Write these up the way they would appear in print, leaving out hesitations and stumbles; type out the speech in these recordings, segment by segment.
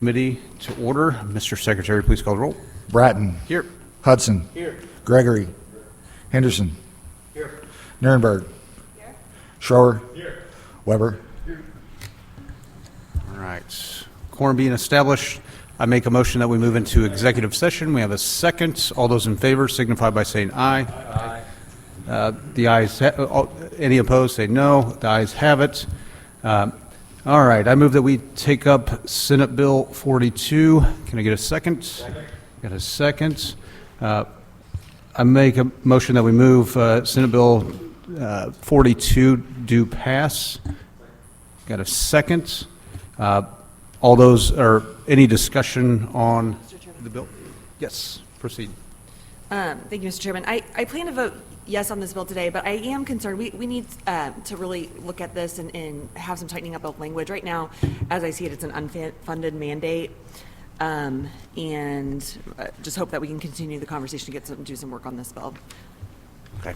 Committee to order. Mr. Secretary, please call the roll. Brattin. Here. Hudson. Here. Gregory. Henderson. Here. Nuremberg. Here. Schroer. Here. Weber. All right. Quorum being established, I make a motion that we move into executive session. We have a second. All those in favor signify by saying aye. Aye. The ayes, any opposed, say no. The ayes have it. All right. I move that we take up Senate Bill 42. Can I get a second? Second. Got a second. I make a motion that we move Senate Bill 42 do pass. Got a second. All those, or any discussion on the bill? Yes, proceed. Thank you, Mr. Chairman. I plan to vote yes on this bill today, but I am concerned. We need to really look at this and have some tightening up of language. Right now, as I see it, it's an unfunded mandate, and just hope that we can continue the conversation to do some work on this bill. Okay.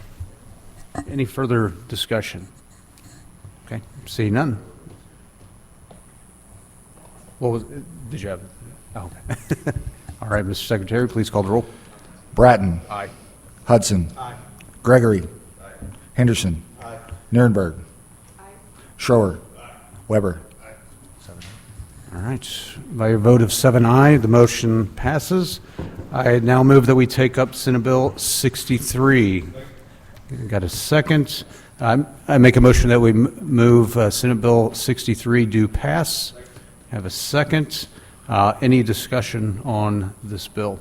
Any further discussion? Okay, see none. What was, did you have? Oh, okay. All right, Mr. Secretary, please call the roll. Brattin. Aye. Hudson. Aye. Gregory. Aye. Henderson. Aye. Nuremberg. Aye. Schroer. Aye. Weber. All right. By a vote of 7 aye, the motion passes. I now move that we take up Senate Bill 63. Got a second. I make a motion that we move Senate Bill 63 do pass. Have a second. Any discussion on this bill?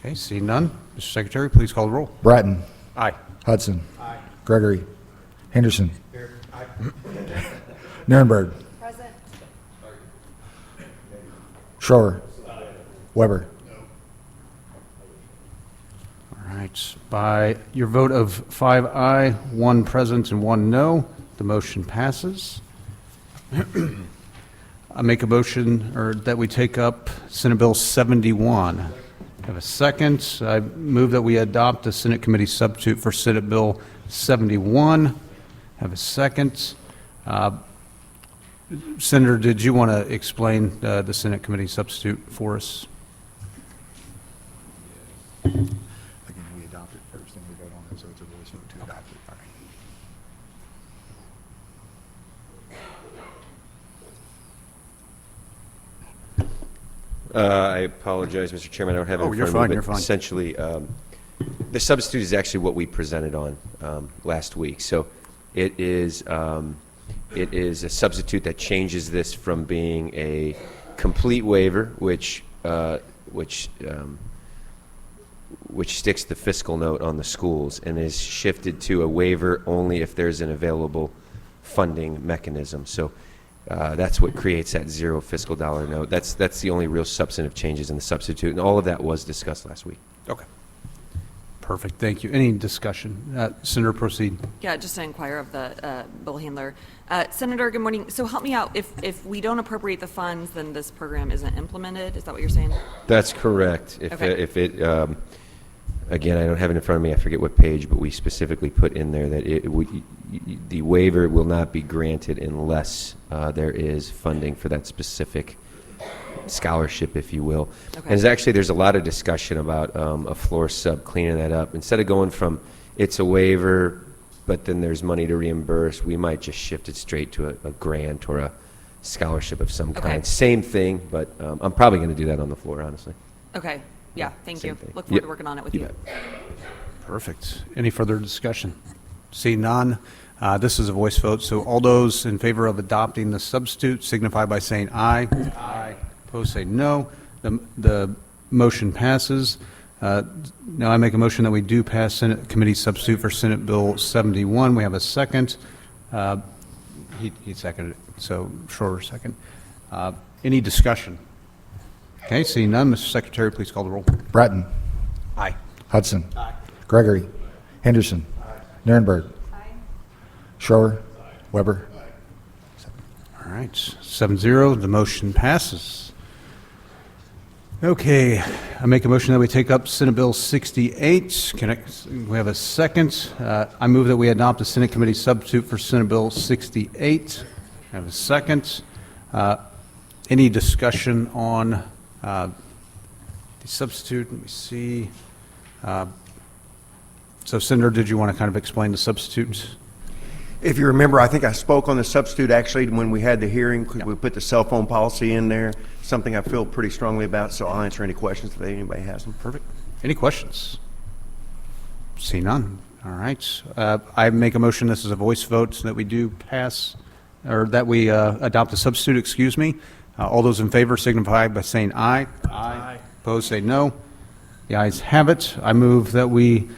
Okay, see none. Mr. Secretary, please call the roll. Brattin. Aye. Hudson. Aye. Gregory. Henderson. Here. Aye. Nuremberg. Present. Schroer. Weber. All right. By your vote of 5 aye, 1 present, and 1 no, the motion passes. I make a motion that we take up Senate Bill 71. Have a second. I move that we adopt the Senate Committee substitute for Senate Bill 71. Have a second. Senator, did you want to explain the Senate Committee substitute for us? Again, we adopt it first, then we vote on it, so it's a voice vote to adopt it. All right. I apologize, Mr. Chairman. I don't have it in you're front of me, fine, but you're fine. essentially, the substitute is actually what we presented on last week. So it is a substitute that changes this from being a complete waiver, which sticks the fiscal note on the schools, and is shifted to a waiver only if there's an available funding mechanism. So that's what creates that zero fiscal dollar note. That's the only real substantive changes in the substitute, and all of that was discussed last week. Okay. Perfect. Thank you. Any discussion? Senator, proceed. Yeah, just to inquire of the bill handler. Senator, good morning. So help me out. If we don't appropriate the funds, then this program isn't implemented. Is that what you're saying? That's correct. Okay. Again, I don't have it in front of me. I forget what page, but we specifically put in there that the waiver will not be granted unless there is funding for that specific scholarship, if you will. Okay. And there's a lot of discussion about a floor sub cleaning that up. Instead of going from it's a waiver, but then there's money to reimburse, we might just shift it straight to a grant or a scholarship of some kind. Okay. Same thing, but I'm probably going to do that on the floor, honestly. Okay. Yeah, thank Same you. thing. Look forward Yep. to working on it with You you. bet. Perfect. Any further discussion? See none. This is a voice vote, so all those in favor of adopting the substitute signify by saying aye. Aye. Opposed, say no. The motion passes. Now I make a motion that we do pass Senate Committee substitute for Senate Bill 71. We have a second. He seconded it, so Schroer second. Any discussion? Okay, seeing none, Mr. Secretary, please call the roll. Brattin. Aye. Hudson. Aye. Gregory. Henderson. Aye. Nuremberg. Aye. Schroer. Weber. All right, 7-0, the motion passes. Okay, I make a motion that we take up Senate Bill 68. We have a second? I move that we adopt the Senate Committee substitute for Senate Bill 68. I have a second. Any discussion on the substitute? Let me see. So, Senator, did you want to kind of explain the substitutes? If you remember, I think I spoke on the substitute actually when we had the hearing, because we put the cell phone policy in there, something I feel pretty strongly about, so I'll answer any questions if anybody has them. Perfect. Any questions? See none. All right. I make a motion, this is a voice vote, so that we do pass, or that we adopt the substitute, excuse me. All those in favor signify by saying aye. Aye. Opposed, say no. The ayes have it. I move that we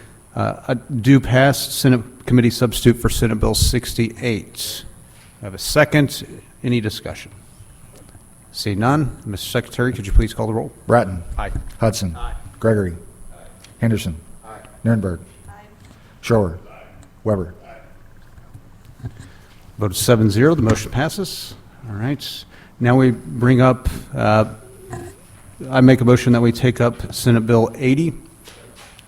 do pass Senate Committee substitute for Senate Bill 68. I have a second. Any discussion? See none. Mr. Secretary, could you please call the roll? Brattin. Aye. Hudson. Gregory. Henderson. Nirenberg. Schroer. Weber. Vote 7-0, the motion passes. All right. Now we bring up, I make a motion that we take up Senate Bill 80.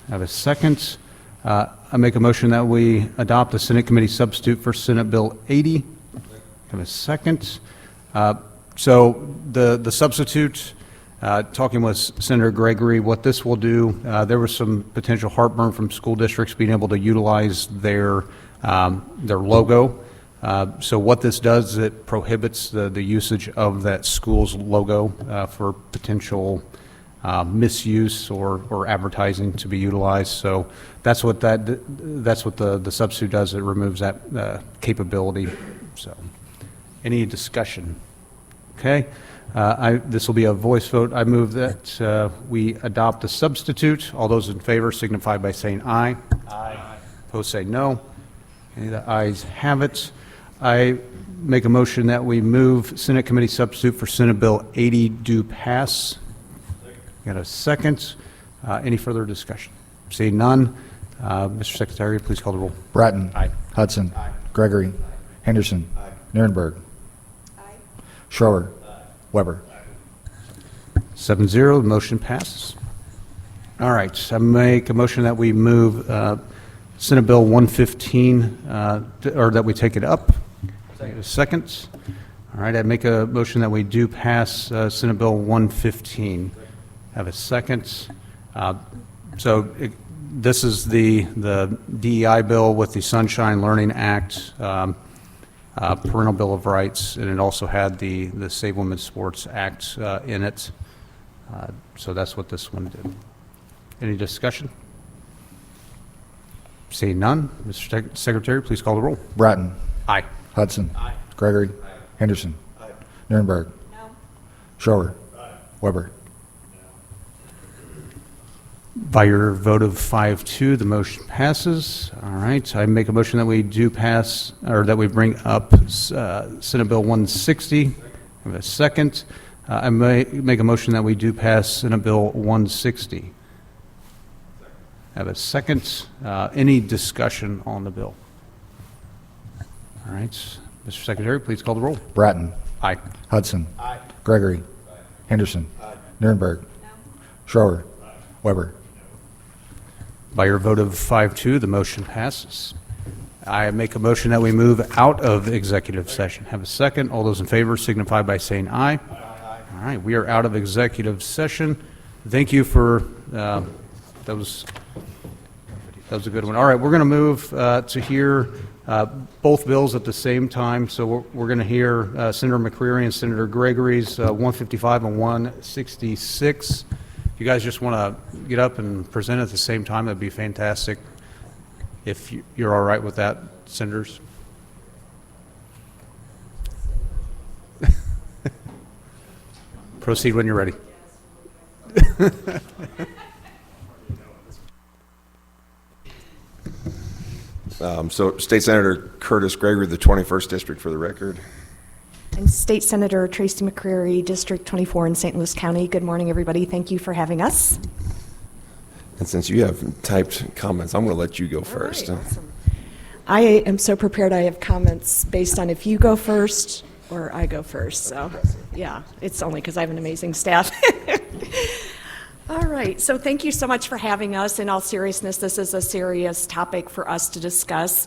I have a second. I make a motion that we adopt the Senate Committee substitute for Senate Bill 80. I have a second. So the substitute, talking with Senator Gregory, what this will do, there was some potential heartburn from school districts being able to utilize their logo. So what this does is it prohibits the usage of that school's logo for potential misuse or advertising to be utilized. So that's what the substitute does. It removes that capability. So, any discussion? Okay. This will be a voice vote. I move that we adopt the substitute. All those in favor signify by saying aye. Aye. Opposed, say no. Any of the ayes have it. I make a motion that we move Senate Committee substitute for Senate Bill 80 do pass. Got a second. Any further discussion? Seeing none, Mr. Secretary, please call the roll. Brattin. Aye. Hudson. Gregory. Henderson. Nirenberg. Schroer. Weber. 7-0, the motion passes. All right, I make a motion that we move Senate Bill 115, or that we take it up. A second. All right, I make a motion that we do pass Senate Bill 115. Have a second. This is the DEI bill with the Sunshine Learning Act, Parental Bill of Rights, and it also had the Save Women's Sports Act in it. So that's what this one did. Any discussion? Seeing none, Mr. Secretary, please call the roll. Brattin. Aye. Hudson. Gregory. Henderson. Nirenberg. No. Schroer. Weber. By your vote of 5-2, the motion passes. All right, I make a motion that we do pass, or that we bring up Senate Bill 160. I have a second. I make a motion that we do pass Senate Bill 160. I have a second. Any discussion on the bill? All right, Mr. Secretary, please call the roll. Brattin. Aye. Hudson. Gregory. Henderson. Nirenberg. Schroer. Weber. By your vote of 5-2, the motion passes. I make a motion that we move out of executive session. Have a second. All those in favor signify by saying aye. Aye. All right, we are out of executive session. Thank you for, that was a good one. All right, we're going to move to hear both bills at the same time. So we're going to hear Senator McCreary and Senator Gregory's 155 and 166. If you guys just want to get up and present at the same time, that'd be fantastic. If you're all right with that, senators. Proceed when you're ready. So State Senator Curtis Gregory, the 21st District for the record. And State Senator Tracy McCreary, District 24 in St. Louis County. Good morning, everybody. Thank you for having us. And since you have typed comments, I'm going to let you go first. All right, awesome. I am so prepared. I have comments based on if you go first or I go first. So, yeah, it's only because I have an amazing staff. All right, so thank you so much for having us. In all seriousness, this is a serious topic for us to discuss.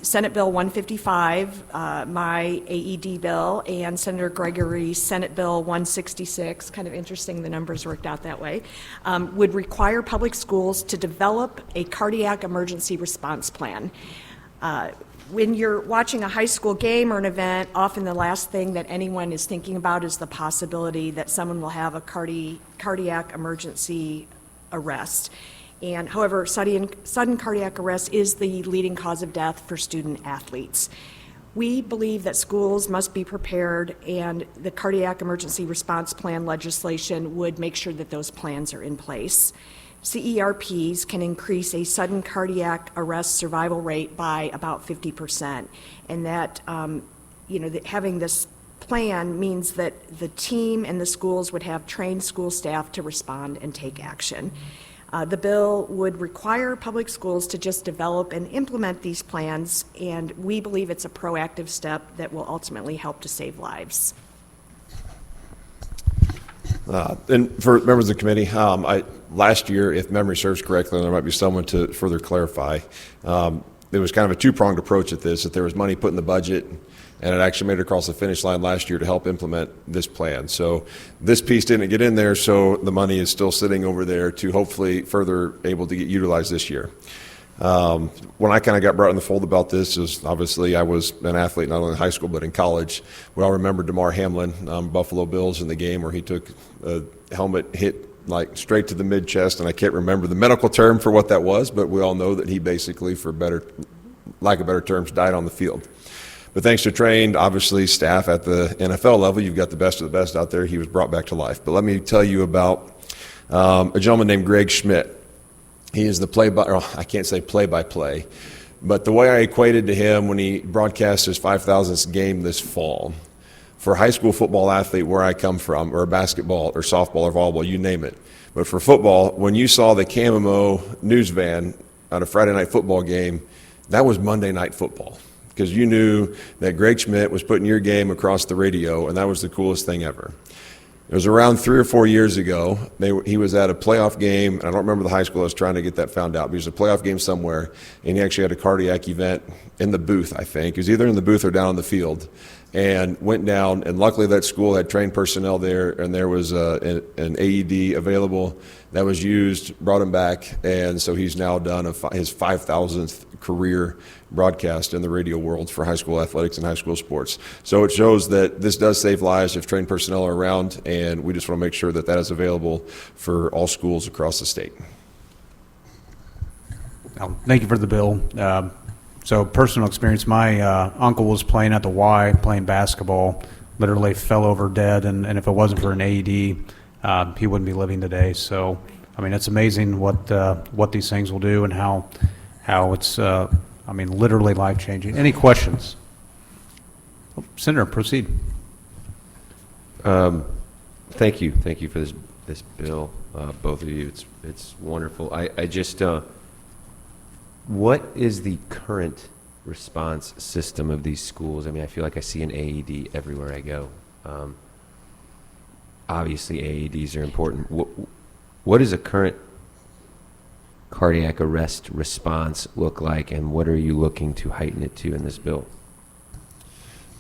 Senate Bill 155, my AED bill, and Senator Gregory's Senate Bill 166, kind of interesting the numbers worked out that way, would require public schools to develop a cardiac emergency response plan. When you're watching a high school game or an event, often the last thing that anyone is thinking about is the possibility that someone will have a cardiac emergency arrest. And however, sudden cardiac arrest is the leading cause of death for student athletes. We believe that schools must be prepared, and the cardiac emergency response plan legislation would make sure that those plans are in place. CERPs can increase a sudden cardiac arrest survival rate by about 50%, and that having this plan means that the team and the schools would have trained school staff to respond and take action. The bill would require public schools to just develop and implement these plans, and we believe it's a proactive step that will ultimately help to save lives. And for members of the committee, last year, if memory serves correctly, and there might be someone to further clarify, there was kind of a two-pronged approach at this, that there was money put in the budget, and it actually made it across the finish line last year to help implement this plan. So this piece didn't get in there, so the money is still sitting over there to hopefully further able to get utilized this year. When I kind of got brought in the fold about this, is obviously I was an athlete not only in high school but in college. We all remember DeMar Hamlin, Buffalo Bills, in the game where he took a helmet hit like straight to the mid-chest, and I can't remember the medical term for what that was, but we all know that he basically, for lack of better terms, died on the field. But thanks to trained, obviously, staff at the NFL level, you've got the best of the best out there. He was brought back to life. But let me tell you about a gentleman named Greg Schmidt. He is the I can't say play-by-play, but the way I equated to him when he broadcast his 5,000th game this fall, for a high school football athlete where I come from, or basketball or softball or volleyball, you name it. But for football, when you saw the Camo news van on a Friday night football game, that was Monday Night Football, because you knew that Greg Schmidt was putting your game across the radio, and that was the coolest thing ever. It was around 3 or 4 years ago. He was at a playoff game, and I don't remember the high school. I was trying to get that found out. But he was at a playoff game somewhere, and he actually had a cardiac event in the booth, I think. He was either in the booth or down on the field, and went down. And luckily that school had trained personnel there, and there was an AED available that was used, brought him back, and so he's now done his 5,000th career broadcast in the radio world for high school athletics and high school sports. So it shows that this does save lives if trained personnel are around, and we just want to make sure that that is available for all schools across the state. Thank you for the bill. So personal experience, my uncle was playing at the Y, playing basketball, literally fell over dead, and if it wasn't for an AED, he wouldn't be living today. So, I mean, it's amazing what these things will do and how it's, literally life-changing. Any questions? Senator, proceed. Thank you for this bill, both of you. It's wonderful. I just, what is the current response system of these schools? I mean, I feel like I see an AED everywhere I go. Obviously, AEDs are important. What does a current cardiac arrest response look like, and what are you looking to heighten it to in this bill?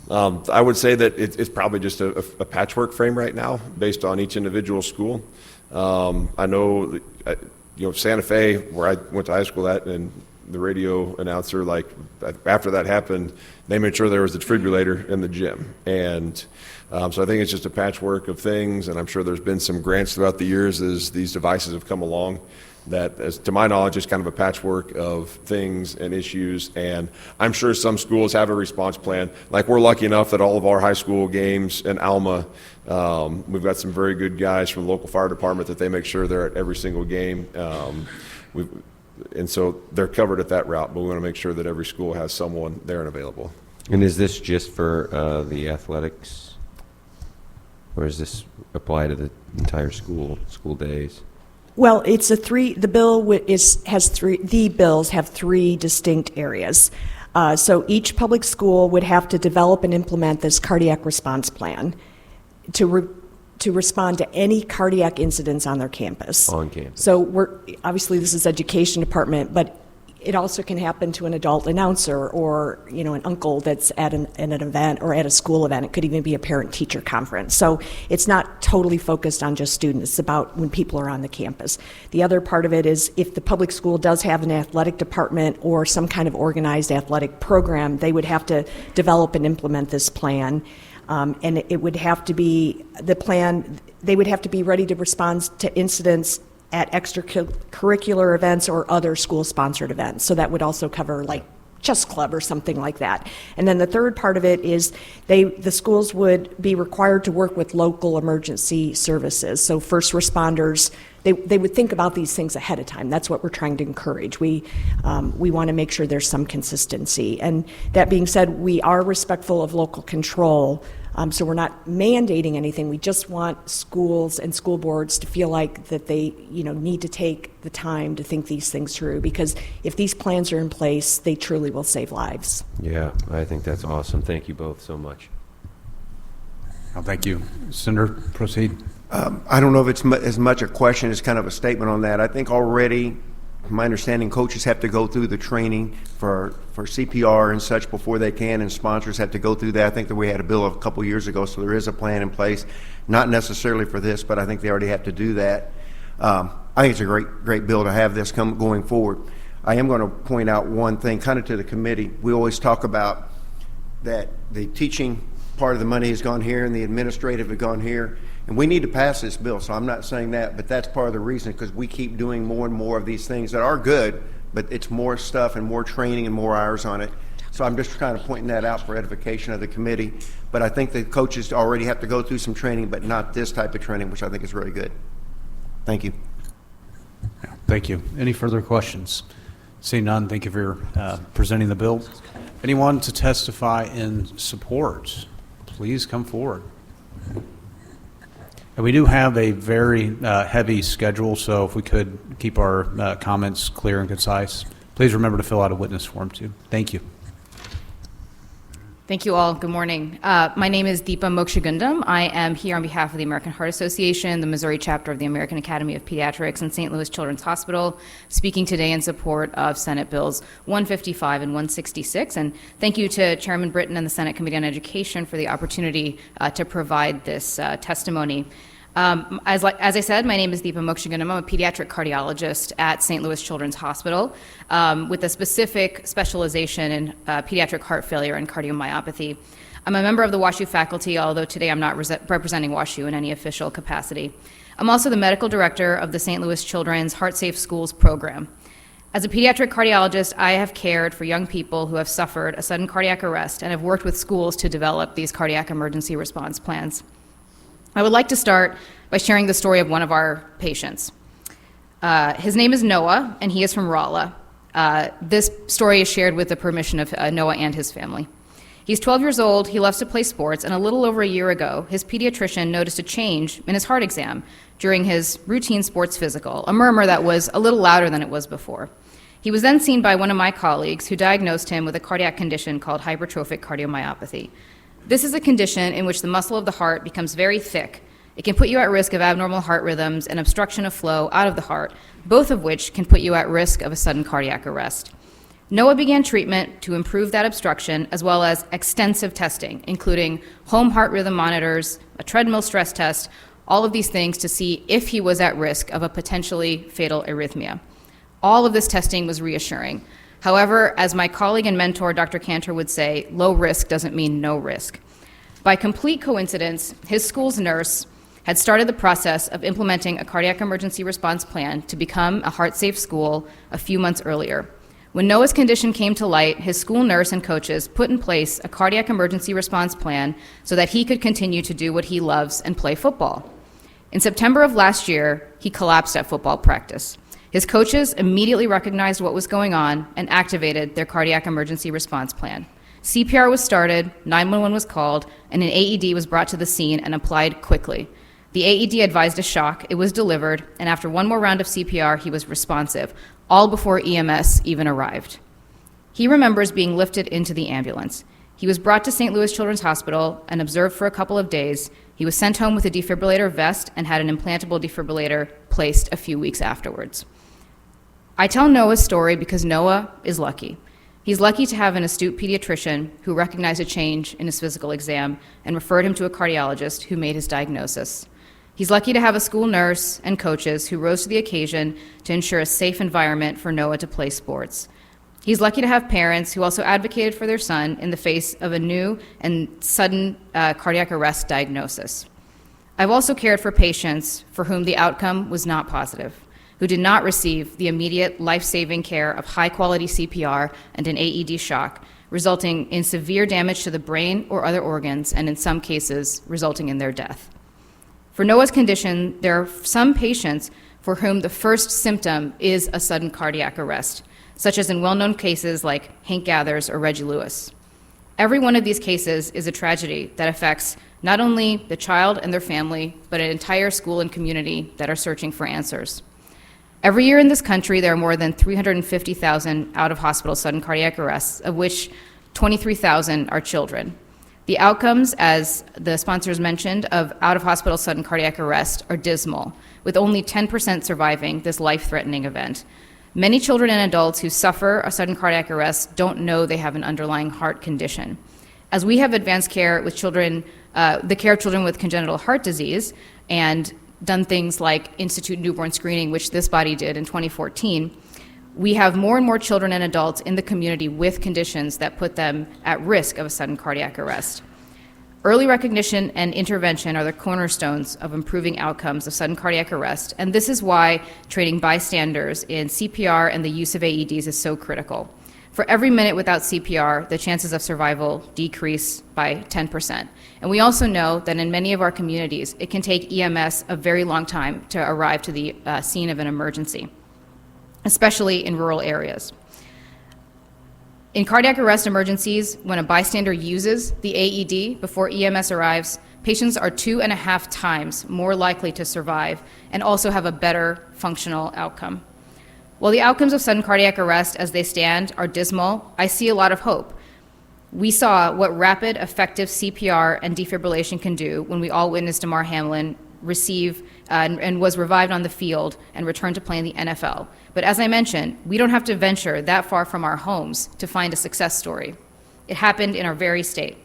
I would say that it's probably just a patchwork frame right now based on each individual school. I know, Santa Fe, where I went to high school at, and the radio announcer, like, after that happened, they made sure there was a defibrillator in the gym. And so I think it's just a patchwork of things, and I'm sure there's been some grants throughout the years as these devices have come along that, as to my knowledge, is kind of a patchwork of things and issues. And I'm sure some schools have a response plan. Like, we're lucky enough that all of our high school games in Alma, we've got some very good guys from the local fire department that they make sure they're at every single game. And so they're covered at that route, but we want to make sure that every school has someone there and available. And is this just for the athletics, or does this apply to the entire school days? Well, it's the bills have three distinct areas. So each public school would have to develop and implement this cardiac response plan to respond to any cardiac incidents on their campus. On campus. So obviously this is education department, but it also can happen to an adult announcer or, you know, an uncle that's at an event or at a school event. It could even be a parent-teacher conference. So it's not totally focused on just students. It's about when people are on the campus. The other part of it is if the public school does have an athletic department or some kind of organized athletic program, they would have to develop and implement this plan. And it would have to be, the plan, they would have to be ready to respond to incidents at extracurricular events or other school-sponsored events. So that would also cover like chess club or something like that. And then the third part of it is the schools would be required to work with local emergency services. So first responders, they would think about these things ahead of time. That's what we're trying to encourage. We want to make sure there's some consistency. And that being said, we are respectful of local control. So we're not mandating anything. We just want schools and school boards to feel like that they, you know, need to take the time to think these things through, because if these plans are in place, they truly will save lives. Yeah, I think that's awesome. Thank you both so much. Well, thank you. Senator, proceed. I don't know if it's as much a question as kind of a statement on that. I think already, my understanding, coaches have to go through the training for CPR and such before they can, and sponsors have to go through that. I think that we had a bill a couple years ago, so there is a plan in place, not necessarily for this, but I think they already have to do that. I think it's a great bill to have this going forward. I am going to point out one thing kind of to the committee. We always talk about that the teaching part of the money has gone here and the administrative has gone here. And we need to pass this bill, so I'm not saying that, but that's part of the reason, because we keep doing more and more of these things that are good, but it's more stuff and more training and more hours on it. So I'm just kind of pointing that out for edification of the committee. But I think the coaches already have to go through some training, but not this type of training, which I think is really good. Thank you. Thank you. Any further questions? Seeing none, thank you for presenting the bill. Anyone to testify in support, please come forward. And we do have a very heavy schedule, so if we could keep our comments clear and concise. Please remember to fill out a witness form too. Thank you. Thank you all. Good morning. My name is Deepa Mokshagundam. I am here on behalf of the American Heart Association, the Missouri chapter of the American Academy of Pediatrics, and St. Louis Children's Hospital, speaking today in support of Senate Bills 155 and 166. And thank you to Chairman Brattin and the Senate Committee on Education for the opportunity to provide this testimony. As I said, my name is Deepa Mokshagundam. I'm a pediatric cardiologist at St. Louis Children's Hospital with a specific specialization in pediatric heart failure and cardiomyopathy. I'm a member of the WashU faculty, although today I'm not representing WashU in any official capacity. I'm also the medical director of the St. Louis Children's Heart Safe Schools program. As a pediatric cardiologist, I have cared for young people who have suffered a sudden cardiac arrest and have worked with schools to develop these cardiac emergency response plans. I would like to start by sharing the story of one of our patients. His name is Noah, and he is from Rolla. This story is shared with the permission of Noah and his family. He's 12 years old, he loves to play sports, and a little over a year ago, his pediatrician noticed a change in his heart exam during his routine sports physical, a murmur that was a little louder than it was before. He was then seen by one of my colleagues who diagnosed him with a cardiac condition called hypertrophic cardiomyopathy. This is a condition in which the muscle of the heart becomes very thick. It can put you at risk of abnormal heart rhythms and obstruction of flow out of the heart, both of which can put you at risk of a sudden cardiac arrest. Noah began treatment to improve that obstruction, as well as extensive testing, including home heart rhythm monitors, a treadmill stress test, all of these things to see if he was at risk of a potentially fatal arrhythmia. All of this testing was reassuring. However, as my colleague and mentor, Dr. Cantor, would say, low risk doesn't mean no risk. By complete coincidence, his school's nurse had started the process of implementing a cardiac emergency response plan to become a heart-safe school a few months earlier. When Noah's condition came to light, his school nurse and coaches put in place a cardiac emergency response plan so that he could continue to do what he loves and play football. In September of last year, he collapsed at football practice. His coaches immediately recognized what was going on and activated their cardiac emergency response plan. CPR was started, 911 was called, and an AED was brought to the scene and applied quickly. The AED advised a shock, it was delivered, and after one more round of CPR, he was responsive, all before EMS even arrived. He remembers being lifted into the ambulance. He was brought to St. Louis Children's Hospital and observed for a couple of days. He was sent home with a defibrillator vest and had an implantable defibrillator placed a few weeks afterwards. I tell Noah's story because Noah is lucky. He's lucky to have an astute pediatrician who recognized a change in his physical exam and referred him to a cardiologist who made his diagnosis. He's lucky to have a school nurse and coaches who rose to the occasion to ensure a safe environment for Noah to play sports. He's lucky to have parents who also advocated for their son in the face of a new and sudden cardiac arrest diagnosis. I've also cared for patients for whom the outcome was not positive, who did not receive the immediate life-saving care of high-quality CPR and an AED shock, resulting in severe damage to the brain or other organs, and in some cases, resulting in their death. For Noah's condition, there are some patients for whom the first symptom is a sudden cardiac arrest, such as in well-known cases like Hank Gathers or Reggie Lewis. Every one of these cases is a tragedy that affects not only the child and their family, but an entire school and community that are searching for answers. Every year in this country, there are more than 350,000 out-of-hospital sudden cardiac arrests, of which 23,000 are children. The outcomes, as the sponsors mentioned, of out-of-hospital sudden cardiac arrest are dismal, with only 10% surviving this life-threatening event. Many children and adults who suffer a sudden cardiac arrest don't know they have an underlying heart condition. As we have advanced care with children, the care of children with congenital heart disease, and done things like institute newborn screening, which this body did in 2014, we have more and more children and adults in the community with conditions that put them at risk of a sudden cardiac arrest. Early recognition and intervention are the cornerstones of improving outcomes of sudden cardiac arrest, and this is why training bystanders in CPR and the use of AEDs is so critical. For every minute without CPR, the chances of survival decrease by 10%. And we also know that in many of our communities, it can take EMS a very long time to arrive to the scene of an emergency, especially in rural areas. In cardiac arrest emergencies, when a bystander uses the AED before EMS arrives, patients are 2.5 times more likely to survive and also have a better functional outcome. While the outcomes of sudden cardiac arrest as they stand are dismal, I see a lot of hope. We saw what rapid, effective CPR and defibrillation can do when we all witnessed Damar Hamlin receive and was revived on the field and returned to play in the NFL. But as I mentioned, we don't have to venture that far from our homes to find a success story. It happened in our very state.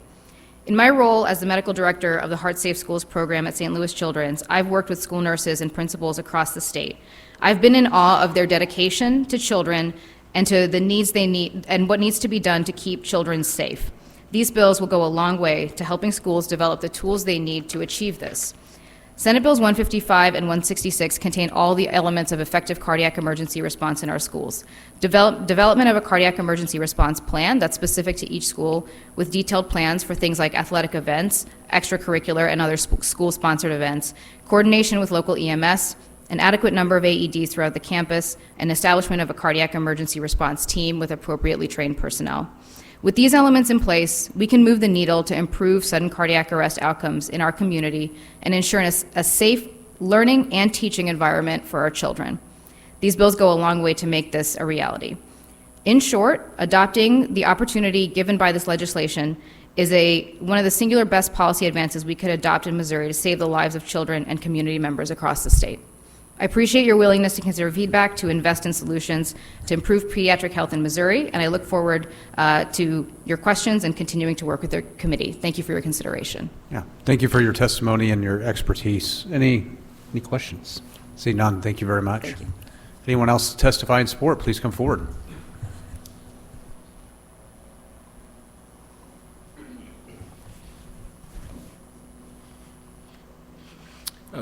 In my role as the medical director of the Heart Safe Schools program at St. Louis Children's, I've worked with school nurses and principals across the state. I've been in awe of their dedication to children and to the needs they need and what needs to be done to keep children safe. These bills will go a long way to helping schools develop the tools they need to achieve this. Senate Bills 155 and 166 contain all the elements of effective cardiac emergency response in our schools. Development of a cardiac emergency response plan that's specific to each school with detailed plans for things like athletic events, extracurricular and other school-sponsored events, coordination with local EMS, an adequate number of AEDs throughout the campus, and establishment of a cardiac emergency response team with appropriately trained personnel. With these elements in place, we can move the needle to improve sudden cardiac arrest outcomes in our community and ensure a safe learning and teaching environment for our children. These bills go a long way to make this a reality. In short, adopting the opportunity given by this legislation is one of the singular best policy advances we could adopt in Missouri to save the lives of children and community members across the state. I appreciate your willingness to consider feedback to invest in solutions to improve pediatric health in Missouri, and I look forward to your questions and continuing to work with the committee. Thank you for your consideration. Yeah, thank you for your testimony and your expertise. Any questions? See none, thank you very much. Thank you. Anyone else to testify in support, please come forward.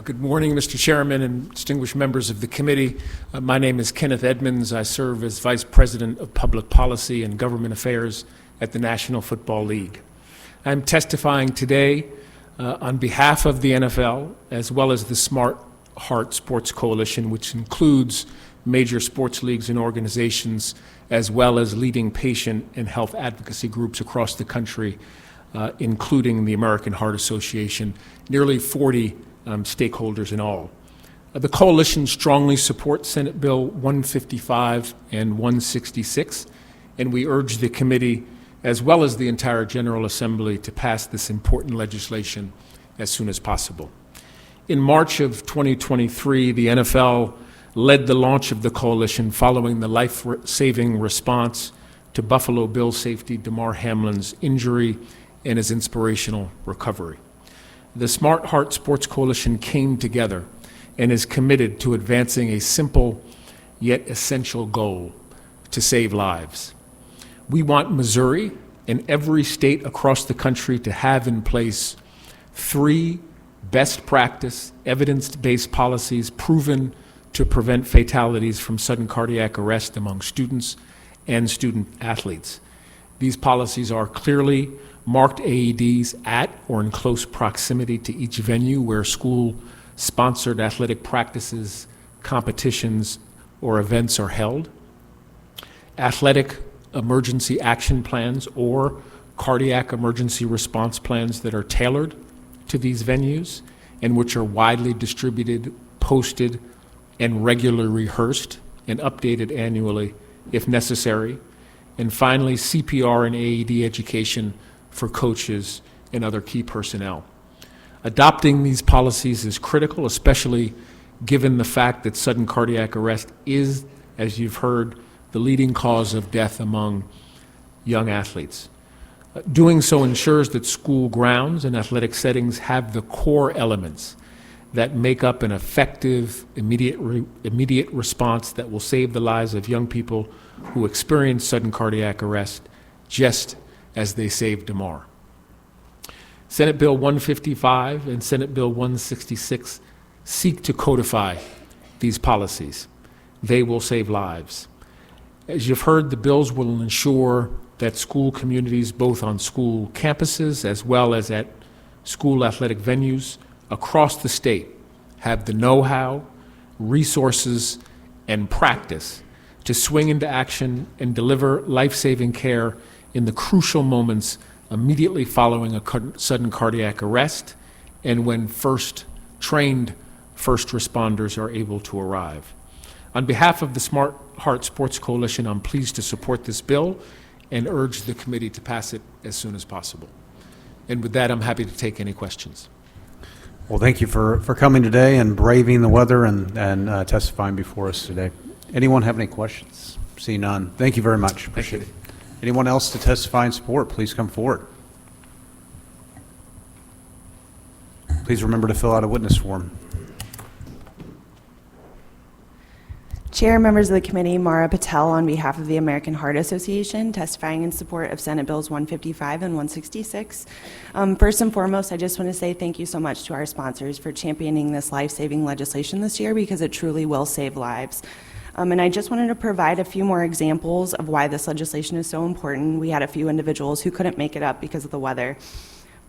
Good morning, Mr. Chairman and distinguished members of the committee. My name is Kenneth Edmonds. I serve as Vice President of Public Policy and Government Affairs at the National Football League. I'm testifying today on behalf of the NFL as well as the Smart Heart Sports Coalition, which includes major sports leagues and organizations as well as leading patient and health advocacy groups across the country, including the American Heart Association, nearly 40 stakeholders in all. The coalition strongly supports Senate Bill 155 and 166, and we urge the committee, as well as the entire General Assembly, to pass this important legislation as soon as possible. In March of 2023, the NFL led the launch of the coalition following the life-saving response to Buffalo Bills safety Damar Hamlin's injury and his inspirational recovery. The Smart Heart Sports Coalition came together and is committed to advancing a simple yet essential goal: to save lives. We want Missouri and every state across the country to have in place 3 best practice, evidence-based policies proven to prevent fatalities from sudden cardiac arrest among students and student athletes. These policies are clearly marked AEDs at or in close proximity to each venue where school-sponsored athletic practices, competitions, or events are held, athletic emergency action plans or cardiac emergency response plans that are tailored to these venues and which are widely distributed, posted, and regularly rehearsed and updated annually if necessary. And finally, CPR and AED education for coaches and other key personnel. Adopting these policies is critical, especially given the fact that sudden cardiac arrest is, as you've heard, the leading cause of death among young athletes. Doing so ensures that school grounds and athletic settings have the core elements that make up an effective, immediate response that will save the lives of young people who experience sudden cardiac arrest, just as they saved Damar. Senate Bill 155 and Senate Bill 166 seek to codify these policies. They will save lives. As you've heard, the bills will ensure that school communities, both on school campuses as well as at school athletic venues across the state, have the know-how, resources, and practice to swing into action and deliver life-saving care in the crucial moments immediately following a sudden cardiac arrest and when trained first responders are able to arrive. On behalf of the Smart Heart Sports Coalition, I'm pleased to support this bill and urge the committee to pass it as soon as possible. And with that, I'm happy to take any questions. Well, thank you for coming today and braving the weather and testifying before us today. Anyone have any questions? See none. Thank you very much. Appreciate it. Anyone else to testify in support, please come forward. Please remember to fill out a witness form. Chair, members of the committee, Mara Patel on behalf of the American Heart Association, testifying in support of Senate Bills 155 and 166. First and foremost, I just want to say thank you so much to our sponsors for championing this life-saving legislation this year, because it truly will save lives. And I just wanted to provide a few more examples of why this legislation is so important. We had a few individuals who couldn't make it up because of the weather.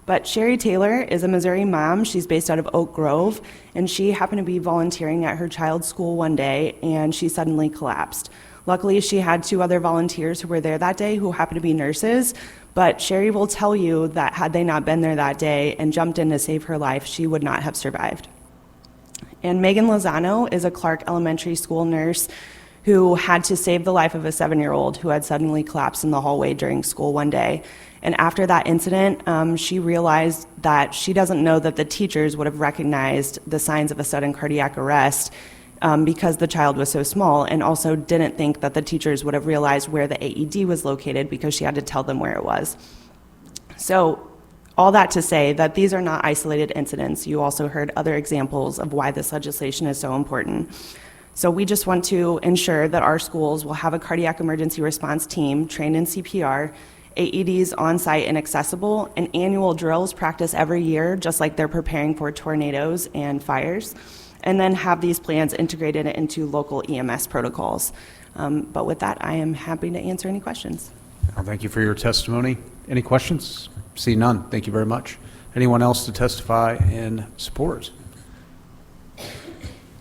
But Sherry Taylor is a Missouri mom. She's based out of Oak Grove, and she happened to be volunteering at her child's school one day, and she suddenly collapsed. Luckily, she had 2 other volunteers who were there that day who happened to be nurses, but Sherry will tell you that had they not been there that day and jumped in to save her life, she would not have survived. And Megan Lozano is a Clark Elementary School nurse who had to save the life of a 7-year-old who had suddenly collapsed in the hallway during school one day. And after that incident, she realized that she doesn't know that the teachers would have recognized the signs of a sudden cardiac arrest because the child was so small, and also didn't think that the teachers would have realized where the AED was located because she had to tell them where it was. So all that to say that these are not isolated incidents. You also heard other examples of why this legislation is so important. So we just want to ensure that our schools will have a cardiac emergency response team trained in CPR, AEDs on-site and accessible, and annual drills practiced every year, just like they're preparing for tornadoes and fires, and then have these plans integrated into local EMS protocols. But with that, I am happy to answer any questions. Well, thank you for your testimony. Any questions? See none. Thank you very much. Anyone else to testify in support?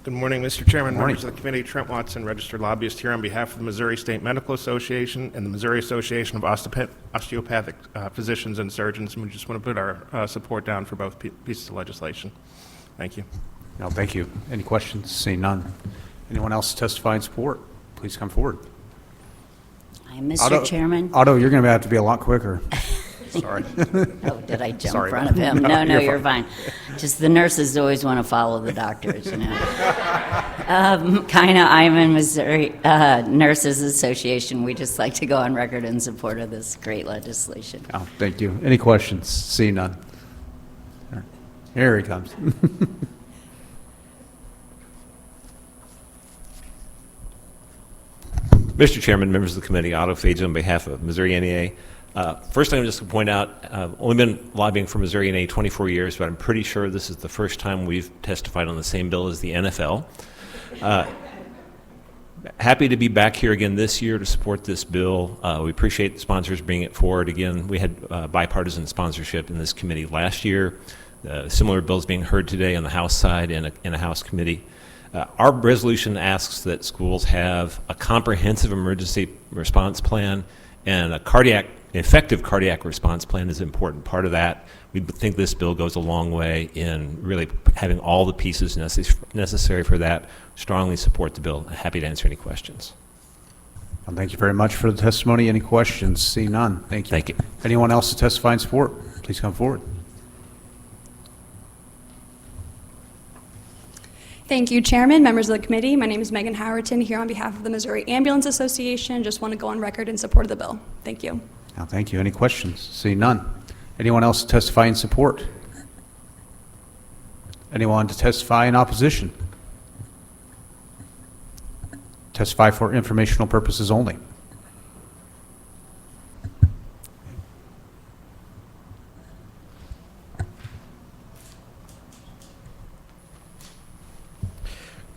Good morning, Mr. Chairman, Morning. members of the committee. Trent Watson, registered lobbyist, here on behalf of the Missouri State Medical Association and the Missouri Association of Osteopathic Physicians and Surgeons. And we just want to put our support down for both pieces of legislation. Thank you. No, thank you. Any questions? See none. Anyone else to testify in support? Please come forward. Mr. Chairman. Otto, you're going to have to be a lot quicker. Sorry. Oh, did I jump Sorry. in front of him? No, You're you're fine. Just the nurses always want to follow the doctors, you know. I'm in Missouri Nurses Association. We just like to go on record in support of this great legislation. Oh, thank you. Any questions? See none. Here he comes. Mr. Chairman, members of the committee, autophagy on behalf of Missouri NEA. First thing, I'm just going to point out, I've only been lobbying for Missouri NEA 24 years, but I'm pretty sure this is the first time we've testified on the same bill as the NFL. Happy to be back here again this year to support this bill. We appreciate the sponsors bringing it forward. Again, we had bipartisan sponsorship in this committee last year. Similar bills being heard today on the House side in a House committee. Our resolution asks that schools have a comprehensive emergency response plan, and effective cardiac response plan is an important part of that. We think this bill goes a long way in really having all the pieces necessary for that. Strongly support the bill. Happy to answer any questions. Well, thank you very much for the testimony. Any questions? See none. Thank you. Thank you. Anyone else to testify in support? Please come forward. Thank you, Chairman, members of the committee. My name is Megan Howerton, here on behalf of the Missouri Ambulance Association. Just want to go on record in support of the bill. Thank you. Now, thank you. Any questions? See none. Anyone else to testify in support? Anyone to testify in opposition? Testify for informational purposes only.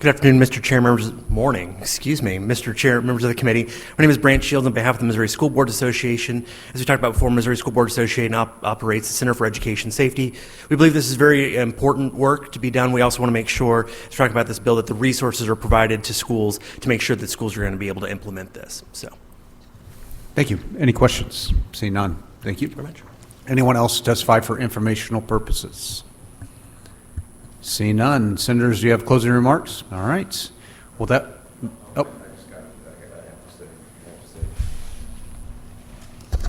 Good afternoon, Mr. Chair, Mr. Chair, members of the committee. My name is Brant Shields on behalf of the Missouri School Board Association. As we talked about before, Missouri School Board Association operates the Center for Education Safety. We believe this is very important work to be done. We also want to make sure, as we're talking about this bill, that the resources are provided to schools to make sure that schools are going to be able to implement this. So, Thank you. Any questions? See none. Thank you very much. Anyone else to testify for informational purposes? See none. Senators, do you have closing remarks? All right. Well,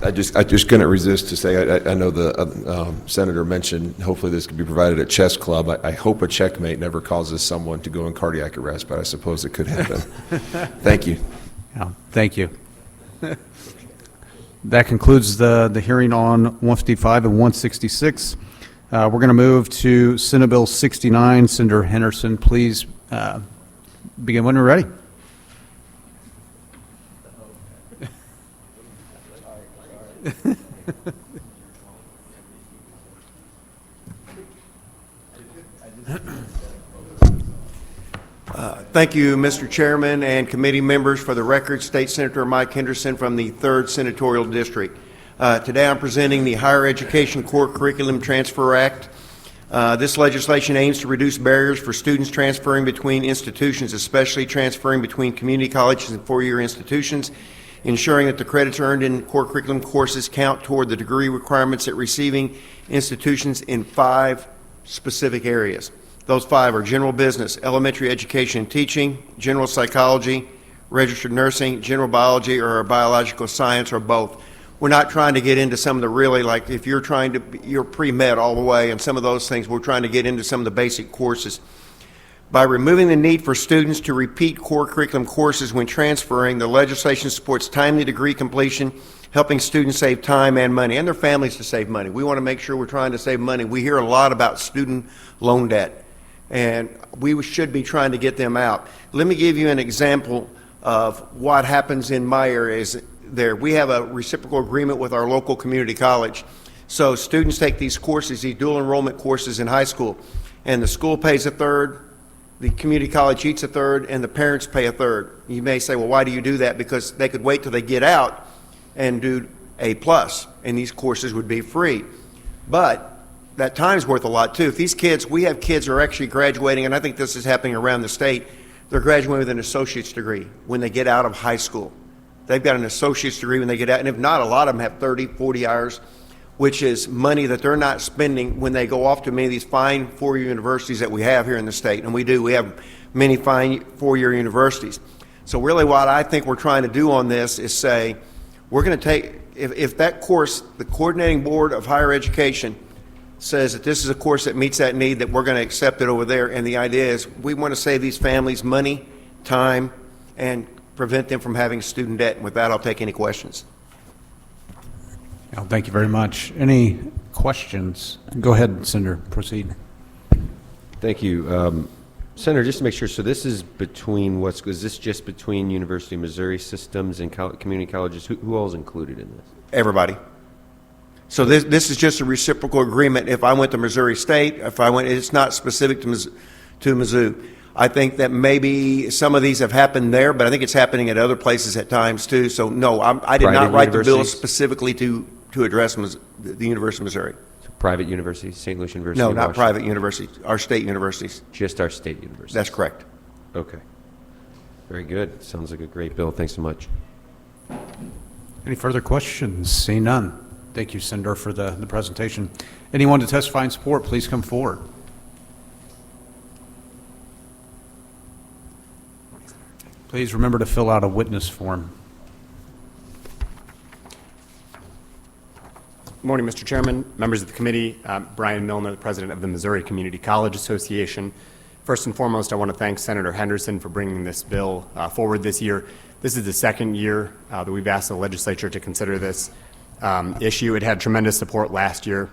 I just couldn't resist to say, I know the senator mentioned hopefully this could be provided at chess club. I hope a checkmate never causes someone to go in cardiac arrest, but I suppose it could happen. Thank you. Yeah, thank you. That concludes the hearing on 155 and 166. We're going to move to Senate Bill 69. Senator Henderson, please begin when we're ready. Thank you, Mr. Chairman and committee members. For the record, State Senator Mike Henderson from the 3rd Senatorial District. Today I'm presenting the Higher Education Core Curriculum Transfer Act. This legislation aims to reduce barriers for students transferring between institutions, especially transferring between community colleges and four-year institutions, ensuring that the credits earned in core curriculum courses count toward the degree requirements at receiving institutions in 5 specific areas. Those 5 are general business, elementary education and teaching, general psychology, registered nursing, general biology, or biological science, or both. We're not trying to get into some of the really, like if you're you're pre-med all the way and some of those things, we're trying to get into some of the basic courses. By removing the need for students to repeat core curriculum courses when transferring, the legislation supports timely degree completion, helping students save time and money, and their families to save money. We want to make sure we're trying to save money. We hear a lot about student loan debt, and we should be trying to get them out. Let me give you an example of what happens in my areas there. We have a reciprocal agreement with our local community college. So students take these courses, these dual enrollment courses in high school, and the school pays a third, the community college eats a third, and the parents pay a third. You may say, well, why do you do that? Because they could wait till they get out and do A+, and these courses would be free. But that time's worth a lot too. If these kids, we have kids who are actually graduating, and I think this is happening around the state, they're graduating with an associate's degree when they get out of high school. They've got an associate's degree when they get out, and if not, a lot of them have 30, 40 hours, which is money that they're not spending when they go off to many of these fine four-year universities that we have here in the state. And we have many fine four-year universities. So really what I think we're trying to do on this is say, we're going to if that course, the coordinating board of higher education says that this is a course that meets that need, that we're going to accept it over there, and the idea is we want to save these families money, time, and prevent them from having student debt. And with that, I'll take any questions. Well, thank you very much. Any questions? Go ahead, Senator, proceed. Thank you. Senator, just to make sure, so this is between is this just between University of Missouri systems and community colleges? Who all is included in this? Everybody. So this is just a reciprocal agreement. If I went to Missouri State, it's not specific to Mizzou. I think that maybe some of these have happened there, but I think it's happening at other places at times too. So no, I did not write the bill specifically to address the University of Missouri. Private universities, St. Louis University? No, not private universities, our state universities. Just our state universities? That's correct. Okay. Very good. Sounds like a great bill. Thanks so much. Any further questions? Seeing none. Thank you, Senator, for the presentation. Anyone to testify in support, please come forward. Please remember to fill out a witness form. Good morning, Mr. Chairman, members of the committee. Brian Milner, the president of the Missouri Community College Association. First and foremost, I want to thank Senator Henderson for bringing this bill forward this year. This is the second year that we've asked the legislature to consider this issue. It had tremendous support last year,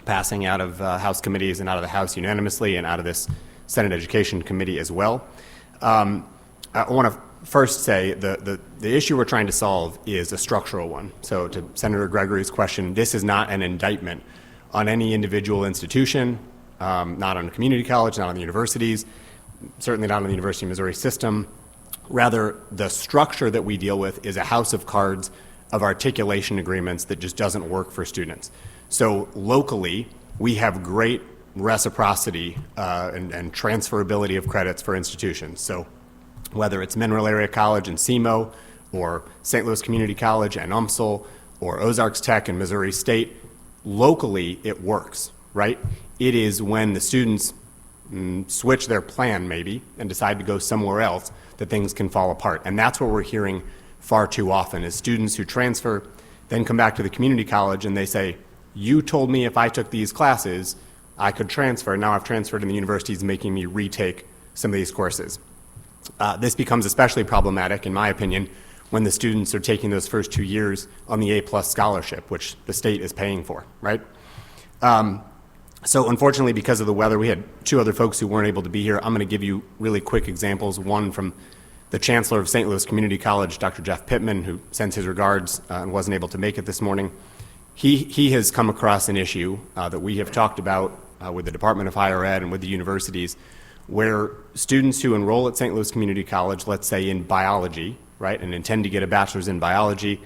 passing out of House committees and out of the House unanimously and out of this Senate Education Committee as well. I want to first say the issue we're trying to solve is a structural one. So to Senator Gregory's question, this is not an indictment on any individual institution, not on a community college, not on the universities, certainly not on the University of Missouri system. Rather, the structure that we deal with is a house of cards of articulation agreements that just doesn't work for students. So locally, we have great reciprocity and transferability of credits for institutions. So whether it's Mineral Area College and SEMO, or St. Louis Community College and UMSL, or Ozarks Tech and Missouri State, locally it works, right? It is when the students switch their plan maybe and decide to go somewhere else that things can fall apart. And that's what we're hearing far too often is students who transfer, then come back to the community college and they say, you told me if I took these classes, I could transfer. Now I've transferred and the university is making me retake some of these courses. This becomes especially problematic, in my opinion, when the students are taking those first 2 years on the A+ scholarship, which the state is paying for, right? So unfortunately, because of the weather, we had two other folks who weren't able to be here. I'm going to give you really quick examples, one from the Chancellor of St. Louis Community College, Dr. Jeff Pittman, who sends his regards and wasn't able to make it this morning. He has come across an issue that we have talked about with the Department of Higher Ed and with the universities, where students who enroll at St. Louis Community College, let's say in biology, right, and intend to get a bachelor's in biology,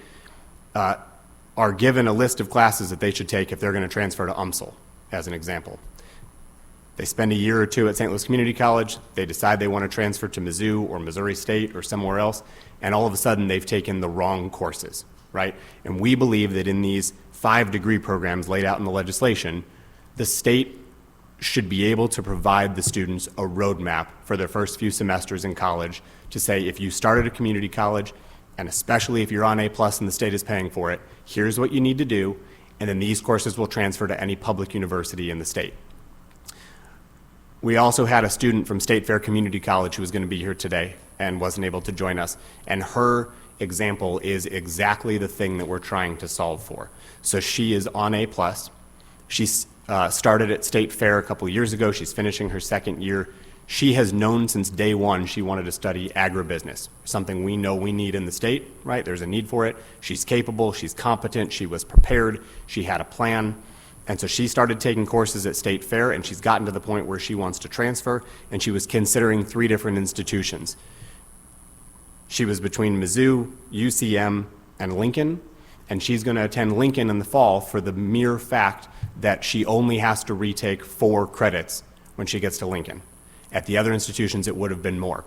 are given a list of classes that they should take if they're going to transfer to UMSL, as an example. They spend a year or two at St. Louis Community College, they decide they want to transfer to Mizzou or Missouri State or somewhere else, and all of a sudden they've taken the wrong courses, right? And we believe that in these 5-degree programs laid out in the legislation, the state should be able to provide the students a roadmap for their first few semesters in college to say, if you started a community college, and especially if you're on A+ and the state is paying for it, here's what you need to do, and then these courses will transfer to any public university in the state. We also had a student from State Fair Community College who was going to be here today and wasn't able to join us, and her example is exactly the thing that we're trying to solve for. So she is on A+. She's started at State Fair a couple years ago. She's finishing her second year. She has known since day one she wanted to study agribusiness, something we know we need in the state, right? There's a need for it. She's capable, she's competent, she was prepared, she had a plan. And so she started taking courses at State Fair, and she's gotten to the point where she wants to transfer, and she was considering 3 different institutions. She was between Mizzou, UCM, and Lincoln, and she's going to attend Lincoln in the fall for the mere fact that she only has to retake 4 credits when she gets to Lincoln. At the other institutions, it would have been more.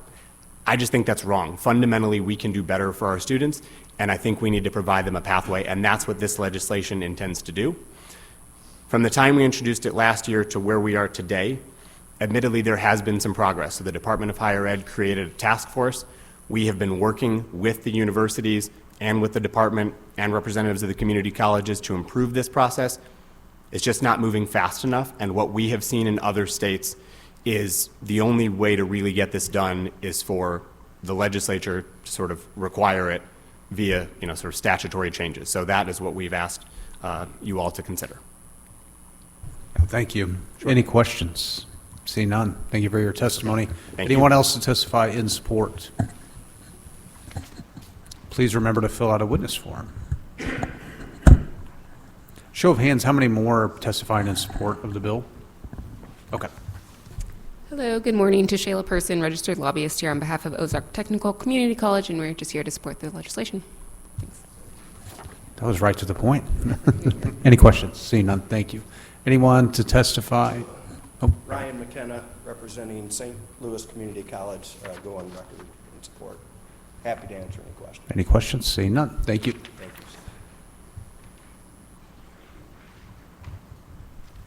I just think that's wrong. Fundamentally, we can do better for our students, and I think we need to provide them a pathway, and that's what this legislation intends to do. From the time we introduced it last year to where we are today, admittedly, there has been some progress. So the Department of Higher Ed created a task force. We have been working with the universities and with the department and representatives of the community colleges to improve this process. It's just not moving fast enough, and what we have seen in other states is the only way to really get this done is for the legislature to sort of require it via, sort of statutory changes. So that is what we've asked you all to consider. Thank you. Any questions? See none. Thank you for your testimony. Thank Anyone you. else to testify in support? Please remember to fill out a witness form. Show of hands, how many more are testifying in support of the bill? Okay. Hello, good morning. To Shayla Person, registered lobbyist here on behalf of Ozark Technical Community College, and we're just here to support the legislation. Thanks. That was right to the point. Any questions? Seeing none, thank you. Anyone to testify? Oh. Ryan McKenna, representing St. Louis Community College, go on record in support. Happy to answer any questions. Any questions? Seeing none, thank you. Thank you.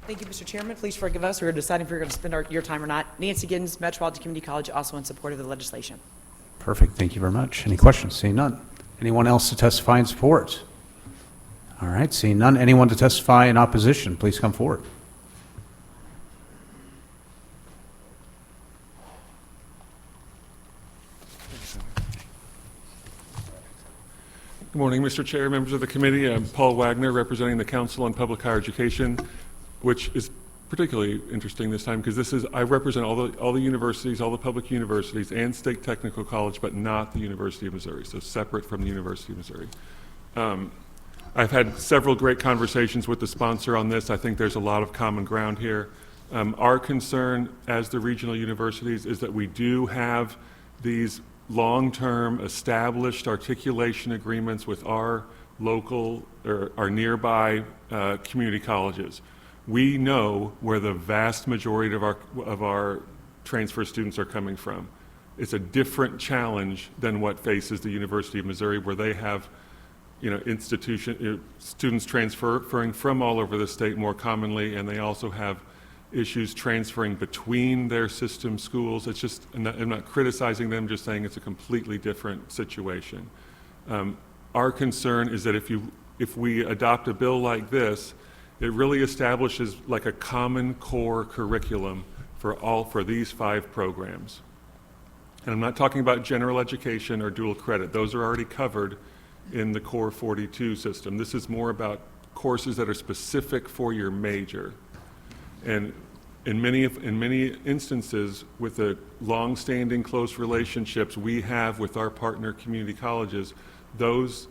Thank you, Mr. Chairman. Please forgive us. We were deciding if we were going to spend your time or not. Nancy Giddens, Metropolitan Community College, also in support of the legislation. Perfect, thank you very much. Any questions? Seeing none. Anyone else to testify in support? All right, seeing none. Anyone to testify in opposition, please come forward. Good morning, Mr. Chair, members of the committee. I'm Paul Wagner, representing the Council on Public Higher Education, which is particularly interesting this time because I represent all the universities, all the public universities, and State Technical College, but not the University of Missouri, so separate from the University of Missouri. I've had several great conversations with the sponsor on this. I think there's a lot of common ground here. Our concern as the regional universities is that we do have these long-term established articulation agreements with our local or our nearby community colleges. We know where the vast majority of our transfer students are coming from. It's a different challenge than what faces the University of Missouri, where they have students transferring from all over the state more commonly, and they also have issues transferring between their system schools. It's just, I'm not criticizing them, just saying it's a completely different situation. Our concern is that if we adopt a bill like this, it really establishes like a common core curriculum for these 5 programs. And I'm not talking about general education or dual credit. Those are already covered in the Core 42 system. This is more about courses that are specific for your major. And in many instances, with the long-standing close relationships we have with our partner community colleges, those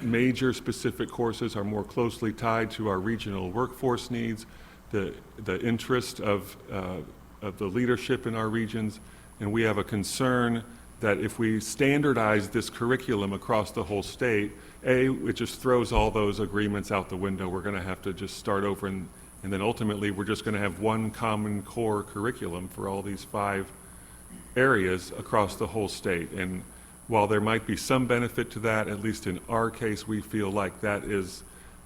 major specific courses are more closely tied to our regional workforce needs, the interest of the leadership in our regions, and we have a concern that if we standardize this curriculum across the whole state, it just throws all those agreements out the window. We're going to have to just start over, and then ultimately we're just going to have one common core curriculum for all these 5 areas across the whole state. And while there might be some benefit to that, at least in our case, we feel like that is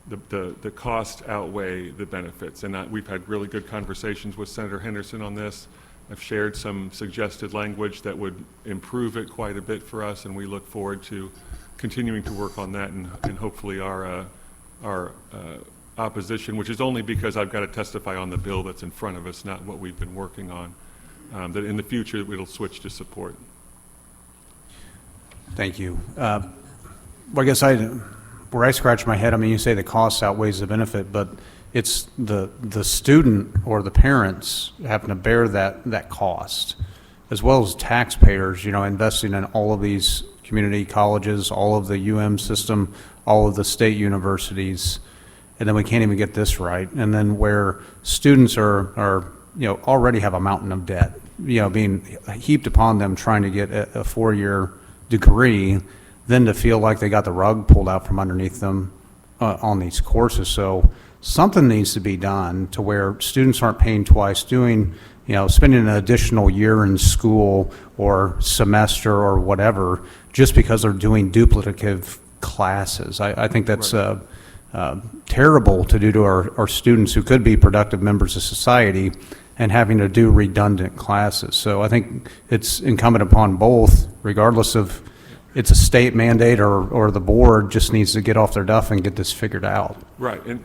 the cost outweigh the benefits. And we've had really good conversations with Senator Henderson on this. I've shared some suggested language that would improve it quite a bit for us, and we look forward to continuing to work on that and hopefully our opposition, which is only because I've got to testify on the bill that's in front of us, not what we've been working on, that in the future it'll switch to support. Thank you. Well, I guess where I scratch my head, I mean, you say the cost outweighs the benefit, but it's the student or the parents having to bear that cost, as well as taxpayers, investing in all of these community colleges, all of the UM system, all of the state universities, and then we can't even get this right. And then where students are already have a mountain of debt, being heaped upon them trying to get a 4-year degree, then to feel like they got the rug pulled out from underneath them on these courses. So something needs to be done to where students aren't paying twice, spending an additional year in school or semester or whatever just because they're doing duplicative classes. I think that's terrible to do to our students who could be productive members of society and having to do redundant classes. So I think it's incumbent upon both, regardless of it's a state mandate, or the board just needs to get off their duff and get this figured out. Right, and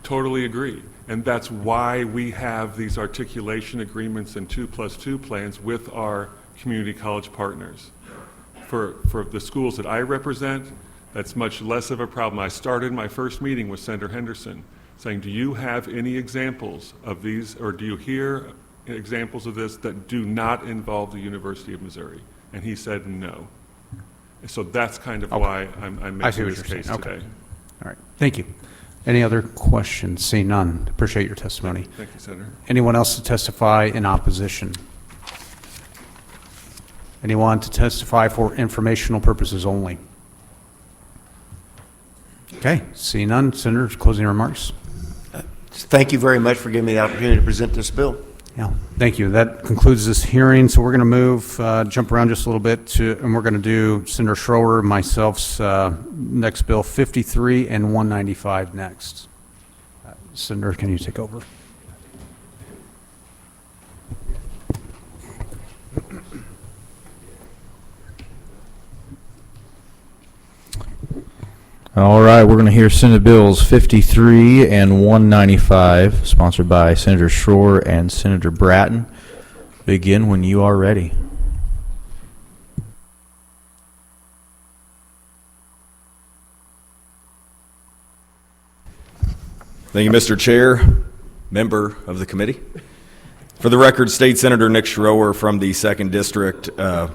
totally agree. And that's why we have these articulation agreements and 2+2 plans with our community college partners. For the schools that I represent, that's much less of a problem. I started my first meeting with Senator Henderson saying, do you have any examples of these, or do you hear examples of this that do not involve the University of Missouri? And he said no. So that's kind of why I'm making this case today. All right, thank you. Any other questions? Seeing none, appreciate your testimony. Thank you, Senator. Anyone else to testify in opposition? Anyone to testify for informational purposes only? Okay, seeing none, Senator, closing remarks. Thank you very much for giving me the opportunity to present this bill. Yeah, thank you. That concludes this hearing. So we're going to move, jump around just a little bit, and we're going to do Senator Schroer, myself's next bill, 53 and 195 next. Senator, can you take over? All right, we're going to hear Senate Bills 53 and 195, sponsored by Senator Schroer and Senator Brattin. Begin when you are ready. Thank you, Mr. Chair, member of the committee. For the record, State Senator Nick Schroer from the 2nd District. Well,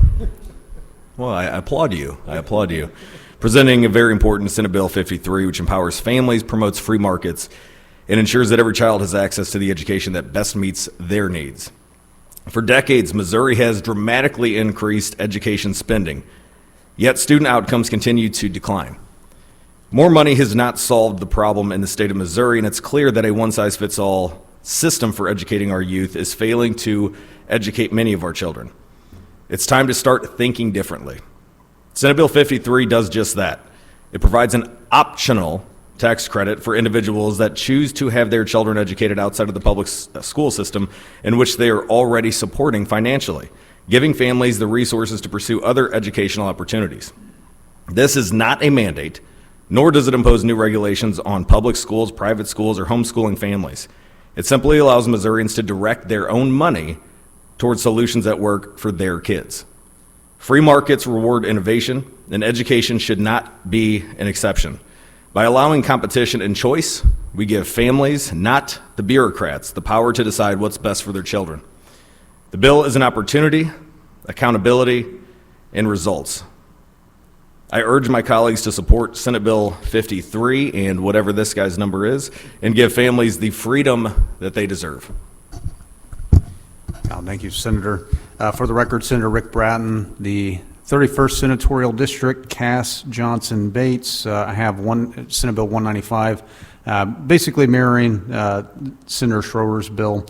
I applaud you. I applaud you. Presenting a very important Senate Bill 53, which empowers families, promotes free markets, and ensures that every child has access to the education that best meets their needs. For decades, Missouri has dramatically increased education spending, yet student outcomes continue to decline. More money has not solved the problem in the state of Missouri, and it's clear that a one-size-fits-all system for educating our youth is failing to educate many of our children. It's time to start thinking differently. Senate Bill 53 does just that. It provides an optional tax credit for individuals that choose to have their children educated outside of the public school system in which they are already supporting financially, giving families the resources to pursue other educational opportunities. This is not a mandate, nor does it impose new regulations on public schools, private schools, or homeschooling families. It simply allows Missourians to direct their own money towards solutions that work for their kids. Free markets reward innovation, and education should not be an exception. By allowing competition and choice, we give families, not the bureaucrats, the power to decide what's best for their children. The bill is an opportunity, accountability, and results. I urge my colleagues to support Senate Bill 53 and whatever this guy's number is, and give families the freedom that they deserve. Thank you, Senator. For the record, Senator Rick Brattin, the 31st Senatorial District, Cass, Johnson, Bates. I have Senate Bill 195, basically mirroring Senator Schroer's bill.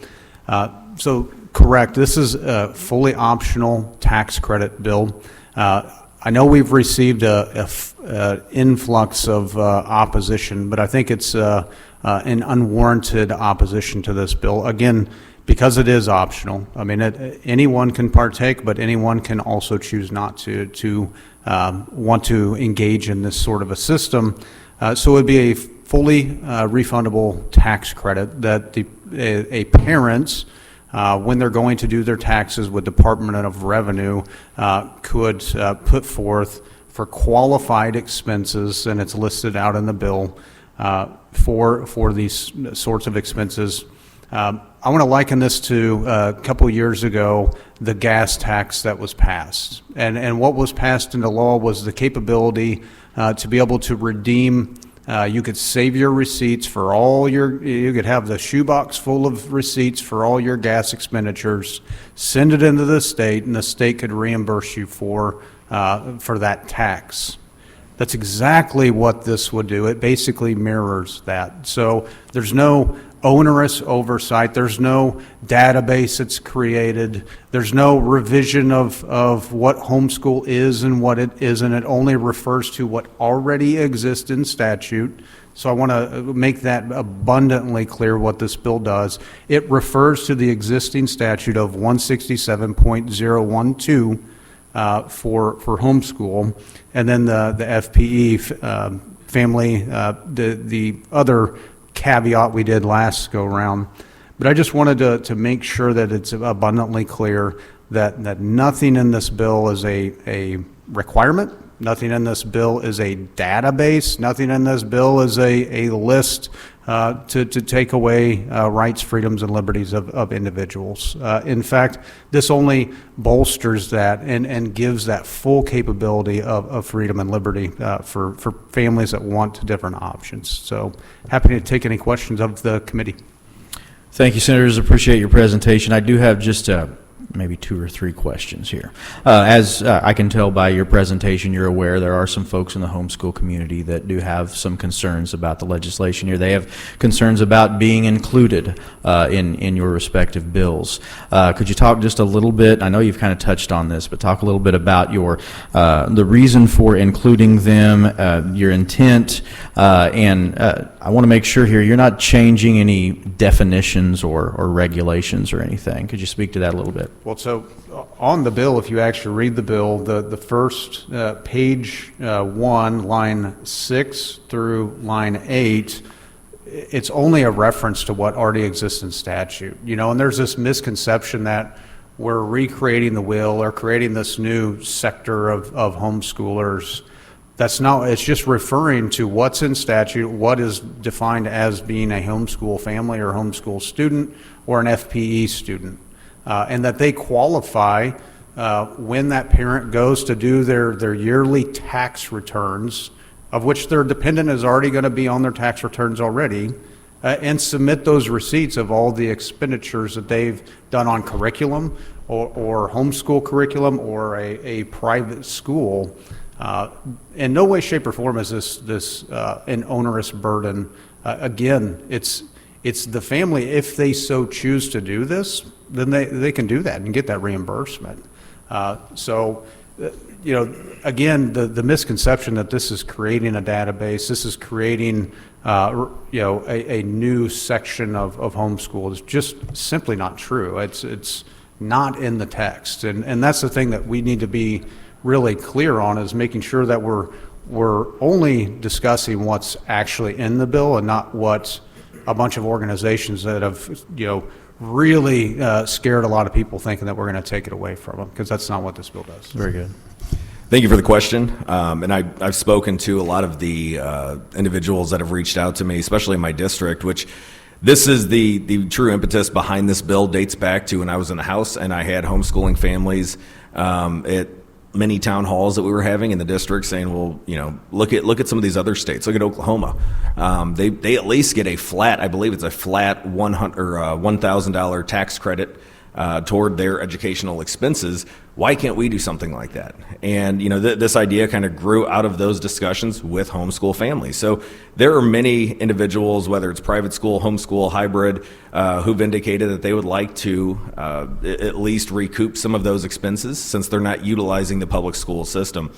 So correct, this is a fully optional tax credit bill. I know we've received an influx of opposition, but I think it's an unwarranted opposition to this bill. Again, because it is optional. I mean, anyone can partake, but anyone can also choose not to want to engage in this sort of a system. So it would be a fully refundable tax credit that a parents, when they're going to do their taxes with Department of Revenue, could put forth for qualified expenses, and it's listed out in the bill for these sorts of expenses. I want to liken this to a couple years ago, the gas tax that was passed. And what was passed into law was the capability to be able to redeem. You could save your receipts for all you could have the shoebox full of receipts for all your gas expenditures, send it into the state, and the state could reimburse you for that tax. That's exactly what this would do. It basically mirrors that. So there's no onerous oversight. There's no database that's created. There's no revision of what homeschool is and what it isn't. It only refers to what already exists in statute. So I want to make that abundantly clear what this bill does. It refers to the existing statute of 167.012, for homeschool, and then the FPE family, the other caveat we did last go around. But I just wanted to make sure that it's abundantly clear that nothing in this bill is a requirement, nothing in this bill is a database, nothing in this bill is a list to take away rights, freedoms, and liberties of individuals. In fact, this only bolsters that and gives that full capability of freedom and liberty for families that want different options. So happy to take any questions of the committee. Thank you, Senators. Appreciate your presentation. I do have just maybe 2 or 3 questions here. As I can tell by your presentation, you're aware there are some folks in the homeschool community that do have some concerns about the legislation here. They have concerns about being included in your respective bills. Could you talk just a little bit, I know you've kind of touched on this, but talk a little bit about your the reason for including them, your intent, and I want to make sure here you're not changing any definitions or regulations or anything. Could you speak to that a little bit? Well, so on the bill, if you actually read the bill, the first page 1, line 6 through line 8, it's only a reference to what already exists in statute. You know, and there's this misconception that we're recreating the wheel or creating this new sector of homeschoolers. That's not, it's just referring to what's in statute, what is defined as being a homeschool family or homeschool student or an FPE student. And that they qualify when that parent goes to do their yearly tax returns, of which their dependent is already going to be on their tax returns already, and submit those receipts of all the expenditures that they've done on curriculum or homeschool curriculum or a private school. In no way, shape, or form is this an onerous burden. Again, it's the family, if they so choose to do this, then they can do that and get that reimbursement. So, you know, again, the misconception that this is creating a database, this is creating, you know, a new section of homeschool is just simply not true. It's not in the text, and that's the thing that we need to be really clear on, is making sure that we're only discussing what's actually in the bill and not what a bunch of organizations that have, you know, really scared a lot of people thinking that we're going to take it away from them, because that's not what this bill does. Very good. Thank you for the question. And I've spoken to a lot of the individuals that have reached out to me, especially in my district, which this is the true impetus behind this bill dates back to when I was in the House and I had homeschooling families at many town halls that we were having in the district saying, well, you know, look at some of these other states. Look at Oklahoma. They at least get a flat, I believe it's a flat $1,000 tax credit toward their educational expenses. Why can't we do something like that? And, you know, this idea kind of grew out of those discussions with homeschool families. So there are many individuals, whether it's private school, homeschool, hybrid, who've indicated that they would like to at least recoup some of those expenses since they're not utilizing the public school system.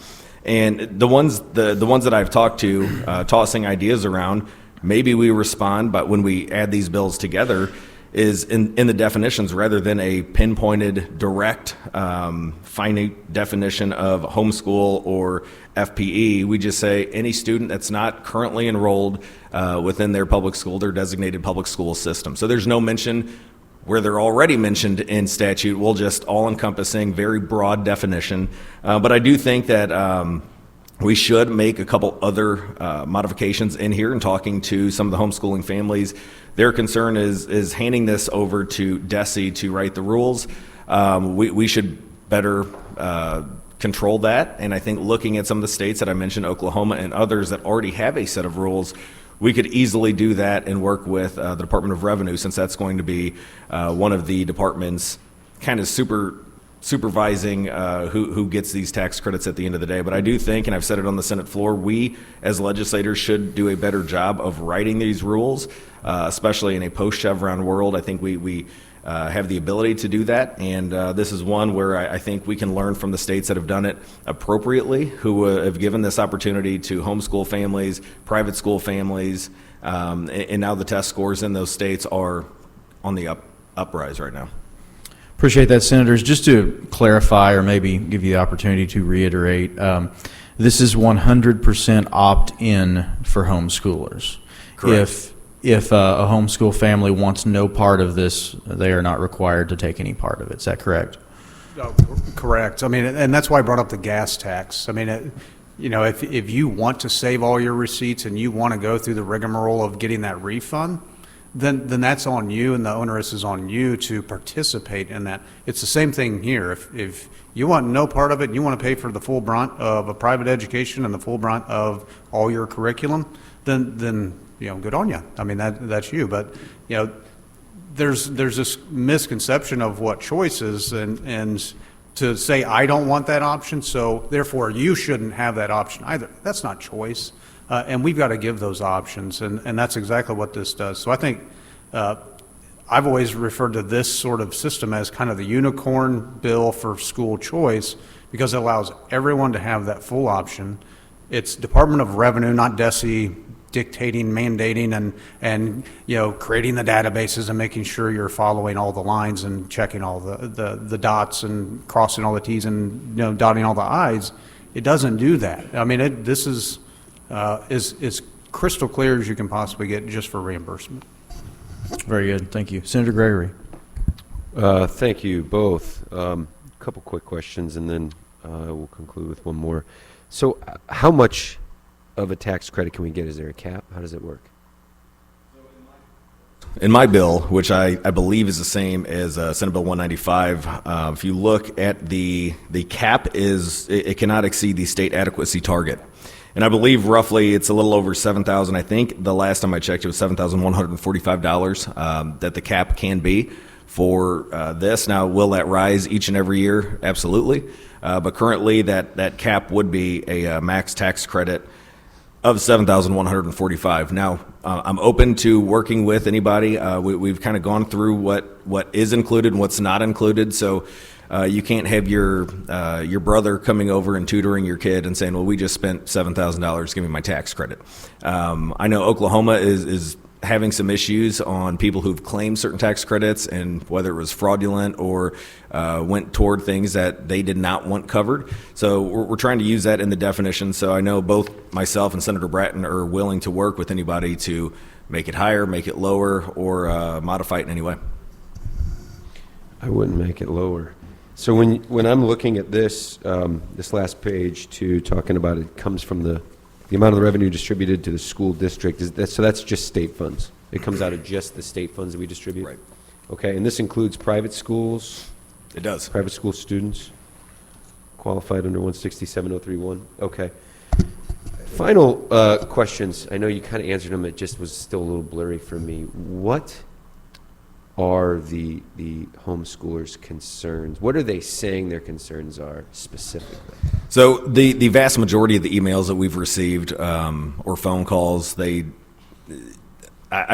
And the ones that I've talked to, tossing ideas around, maybe we respond, but when we add these bills together, is in the definitions, rather than a pinpointed, direct, finite definition of homeschool or FPE, we just say any student that's not currently enrolled within their public school, their designated public school system. So there's no mention where they're already mentioned in statute. We'll just all-encompassing, very broad definition. But I do think that we should make a couple other modifications in here. And talking to some of the homeschooling families, their concern is handing this over to DESE to write the rules. We should better control that. And I think looking at some of the states that I mentioned, Oklahoma and others that already have a set of rules, we could easily do that and work with the Department of Revenue, since that's going to be one of the departments kind of supervising who gets these tax credits at the end of the day. But I do think, and I've said it on the Senate floor, we as legislators should do a better job of writing these rules, especially in a post-Chevron world. I think we have the ability to do that, and this is one where I think we can learn from the states that have done it appropriately, who have given this opportunity to homeschool families, private school families, and now the test scores in those states are on the uprise right now. Appreciate that, Senators. Just to clarify, or maybe give you the opportunity to reiterate, this is 100% opt-in for homeschoolers. Correct. If a homeschool family wants no part of this, they are not required to take any part of it. Is that correct? Correct. I mean, and that's why I brought up the gas tax. I mean, if you want to save all your receipts and you want to go through the rigmarole of getting that refund, then that's on you, and the onus is on you to participate in that. It's the same thing here. If you want no part of it, and you want to pay for the full brunt of a private education and the full brunt of all your curriculum, then good on you. I mean, that's you. But there's this misconception of what choice is, and to say I don't want that option, so therefore you shouldn't have that option either. That's not choice. And we've got to give those options, and that's exactly what this does. So I think I've always referred to this sort of system as kind of the unicorn bill for school choice, because it allows everyone to have that full option. It's Department of Revenue, not DESE, dictating, mandating, and creating the databases and making sure you're following all the lines and checking all the dots and crossing all the T's and dotting all the I's. It doesn't do that. I mean, this is as crystal clear as you can possibly get just for reimbursement. Very good. Thank you. Senator Gregory. Thank you both. A couple quick questions, and then we'll conclude with one more. So how much of a tax credit can we get? Is there a cap? How does it work? In my bill, which I believe is the same as Senate Bill 195, if you look at the cap it cannot exceed the state adequacy target. And I believe roughly it's a little over $7,000. I think the last time I checked it was $7,145 that the cap can be for this. Now, will that rise each and every year? Absolutely. But currently that cap would be a max tax credit of $7,145. Now, I'm open to working with anybody. We've kind of gone through what is included and what's not included. So you can't have your brother coming over and tutoring your kid and saying, well, we just spent $7,000, give me my tax credit. I know Oklahoma is having some issues on people who've claimed certain tax credits, and whether it was fraudulent or went toward things that they did not want covered. So we're trying to use that in the definition. So I know both myself and Senator Brattin are willing to work with anybody to make it higher, make it lower, or modify it in any way. I wouldn't make it lower. So when I'm looking at this this last page too, talking about it comes from the amount of the revenue distributed to the school district, so that's just state funds. It comes out of just the state funds that we distribute? Right. Okay, and this includes private schools? It does. Private school students qualified under 167.031? Okay. Final questions. I know you kind of answered them. It just was still a little blurry for me. What are the homeschoolers' concerns? What are they saying their concerns are specifically? So the vast majority of the emails that we've received or phone calls, I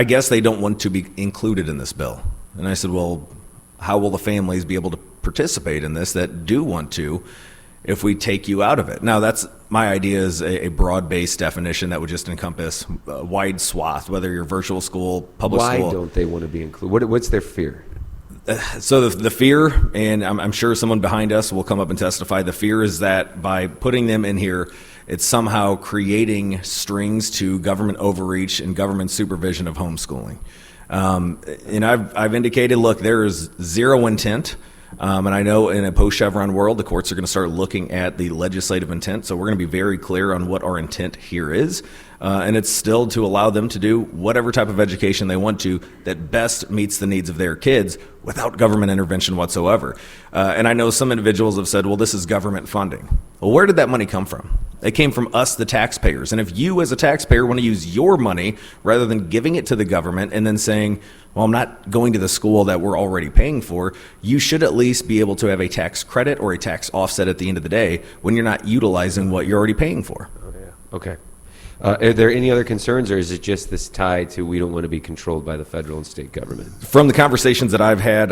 guess they don't want to be included in this bill. And I said, well, how will the families be able to participate in this that do want to if we take you out of it? Now, that's my idea is a broad-based definition that would just encompass a wide swath, whether you're virtual school, public school. Why don't they want to be included? What's their fear? So the fear, and I'm sure someone behind us will come up and testify, the fear is that by putting them in here, it's somehow creating strings to government overreach and government supervision of homeschooling. And I've indicated, look, there is zero intent. And I know in a post-Chevron world, the courts are going to start looking at the legislative intent. So we're going to be very clear on what our intent here is. And it's still to allow them to do whatever type of education they want to that best meets the needs of their kids without government intervention whatsoever. And I know some individuals have said, well, this is government funding. Well, where did that money come from? It came from us, the taxpayers. And if you as a taxpayer want to use your money rather than giving it to the government and then saying, well, I'm not going to the school that we're already paying for, you should at least be able to have a tax credit or a tax offset at the end of the day when you're not utilizing what you're already paying for. Oh, yeah. Okay. Are there any other concerns, or is it just this tie to we don't want to be controlled by the federal and state government? From the conversations that I've had,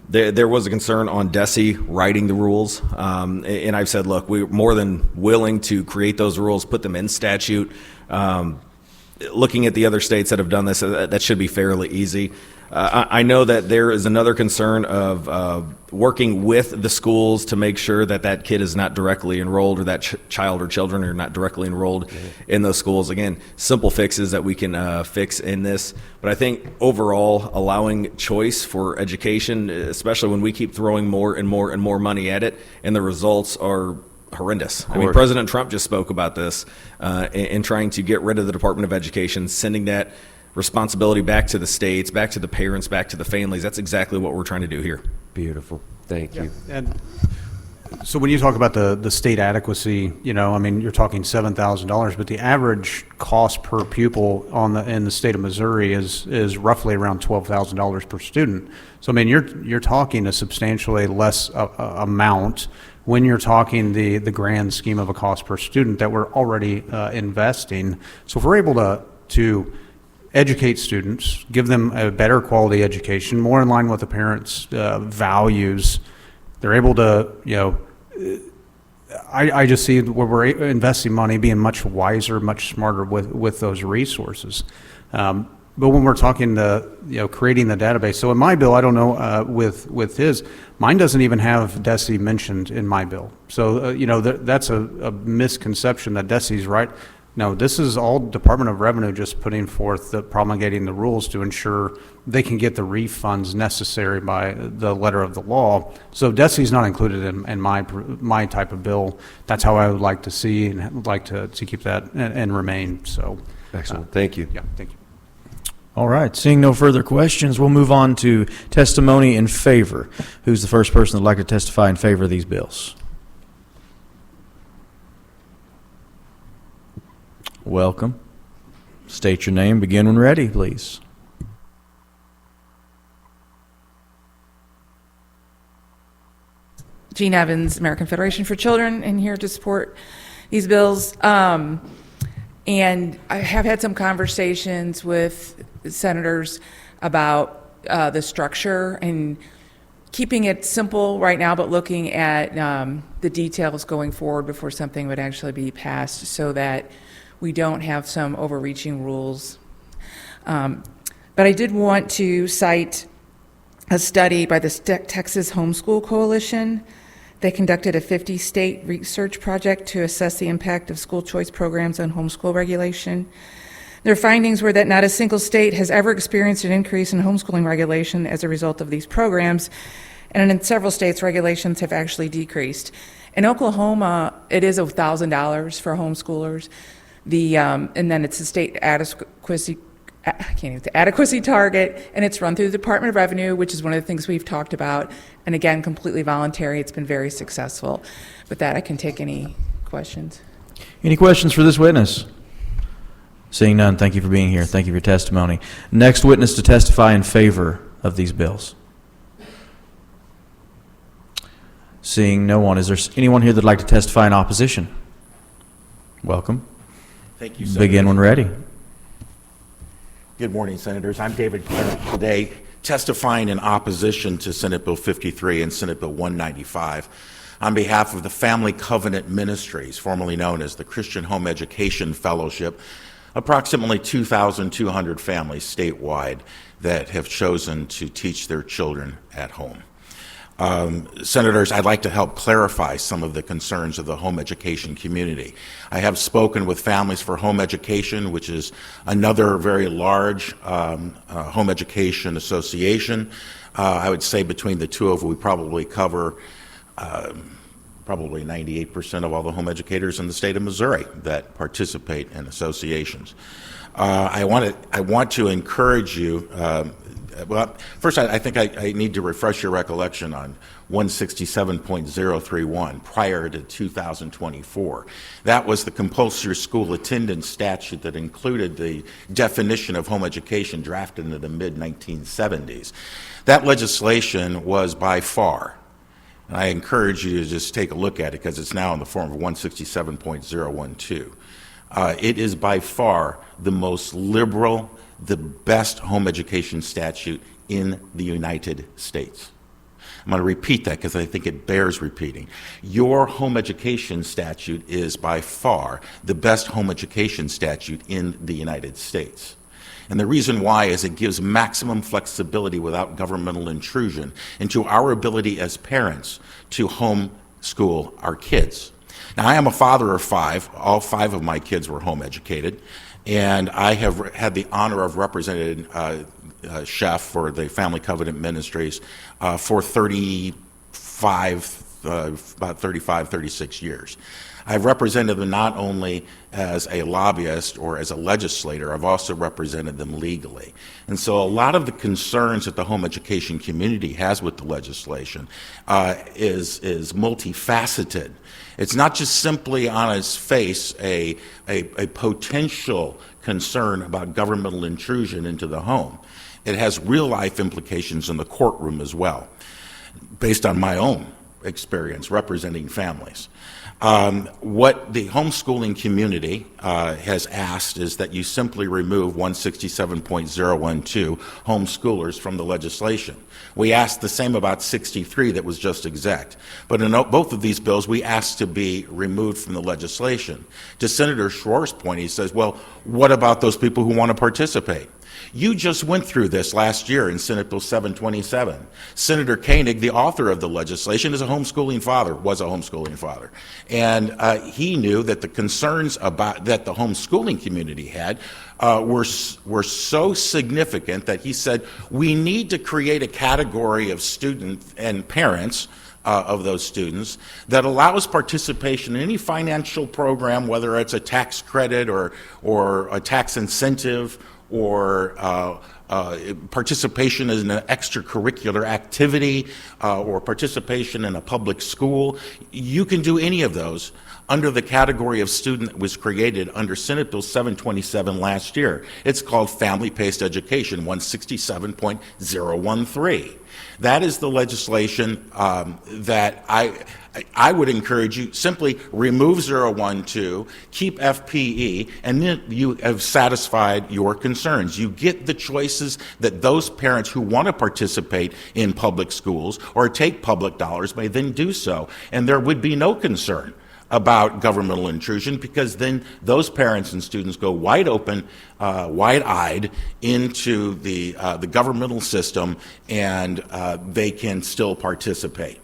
there was a concern on DESE writing the rules. And I've said, look, we're more than willing to create those rules, put them in statute. Looking at the other states that have done this, that should be fairly easy. I know that there is another concern of working with the schools to make sure that that kid is not directly enrolled, or that child or children are not directly enrolled in those schools. Again, simple fixes that we can fix in this. But I think overall, allowing choice for education, especially when we keep throwing more and more and more money at it, and the results are horrendous. I mean, President Trump just spoke about this in trying to get rid of the Department of Education, sending that responsibility back to the states, back to the parents, back to the families. That's exactly what we're trying to do here. Beautiful. Thank you. And so when you talk about the state adequacy, I mean, you're talking $7,000, but the average cost per pupil in the state of Missouri is roughly around $12,000 per student. So I mean, you're talking a substantially less amount when you're talking the grand scheme of a cost per student that we're already investing. So if we're able to educate students, give them a better quality education, more in line with the parents' values, they're able to, I just see where we're investing money being much wiser, much smarter with those resources. But when we're talking creating the database, so in my bill, I don't know with his, mine doesn't even have DESE mentioned in my bill. So that's a misconception that DESE's right. No, this is all Department of Revenue just putting forth promulgating the rules to ensure they can get the refunds necessary by the letter of the law. So DESE is not included in my type of bill. That's how I would like to see and would like to keep that and remain. So excellent. Thank you. Yeah, thank you. All right, seeing no further questions, we'll move on to testimony in favor. Who's the first person that'd like to testify in favor of these bills? Welcome. State your name. Begin when ready, please. Jean Evans, American Federation for Children, and here to support these bills. And I have had some conversations with senators about the structure and keeping it simple right now, but looking at the details going forward before something would actually be passed, so that we don't have some overreaching rules. But I did want to cite a study by the Texas Homeschool Coalition. They conducted a 50-state research project to assess the impact of school choice programs on homeschool regulation. Their findings were that not a single state has ever experienced an increase in homeschooling regulation as a result of these programs, and in several states, regulations have actually decreased. In Oklahoma, it is $1,000 for homeschoolers. And then it's a state adequacy target, and it's run through the Department of Revenue, which is one of the things we've talked about. And again, completely voluntary. It's been very successful. With that, I can take any questions. Any questions for this witness? Seeing none, thank you for being here. Thank you for your testimony. Next witness to testify in favor of these bills. Seeing no one, is there anyone here that'd like to testify in opposition? Welcome. Thank you, Senator. Begin when ready. Good morning, Senators. I'm David Clark, today testifying in opposition to Senate Bill 53 and Senate Bill 195 on behalf of the Family Covenant Ministries, formerly known as the Christian Home Education Fellowship, approximately 2,200 families statewide that have chosen to teach their children at home. Senators, I'd like to help clarify some of the concerns of the home education community. I have spoken with Families for Home Education, which is another very large home education association. I would say between the two of them, we probably cover probably 98% of all the home educators in the state of Missouri that participate in associations. I want to encourage you. Well, first, I think I need to refresh your recollection on 167.031 prior to 2024. That was the compulsory school attendance statute that included the definition of home education drafted in the mid-1970s. That legislation was by far, and I encourage you to just take a look at it because it's now in the form of 167.012. It is by far the most liberal, the best home education statute in the United States. I'm going to repeat that because I think it bears repeating. Your home education statute is by far the best home education statute in the United States. And the reason why is it gives maximum flexibility without governmental intrusion into our ability as parents to homeschool our kids. Now, I am a father of 5. All 5 of my kids were home educated, and I have had the honor of representing Chef for the Family Covenant Ministries for 36 years. I've represented them not only as a lobbyist or as a legislator, I've also represented them legally. And so a lot of the concerns that the home education community has with the legislation is multifaceted. It's not just simply on its face a potential concern about governmental intrusion into the home. It has real-life implications in the courtroom as well, based on my own experience representing families. What the homeschooling community has asked is that you simply remove 167.012 homeschoolers from the legislation. We asked the same about 63 that was just exec. But in both of these bills, we asked to be removed from the legislation. To Senator Schwartz's point, he says, well, what about those people who want to participate? You just went through this last year in Senate Bill 727. Senator Koenig, the author of the legislation, was a homeschooling father. And he knew that the concerns that the homeschooling community had were so significant that he said, we need to create a category of students and parents of those students that allows participation in any financial program, whether it's a tax credit or a tax incentive or participation in an extracurricular activity or participation in a public school. You can do any of those under the category of student that was created under Senate Bill 727 last year. It's called Family-Paced Education, 167.013. That is the legislation that I would encourage you, simply remove 012, keep FPE, and then you have satisfied your concerns. You get the choices that those parents who want to participate in public schools or take public dollars may then do so. And there would be no concern about governmental intrusion, because then those parents and students go wide open, wide-eyed into the governmental system, and they can still participate.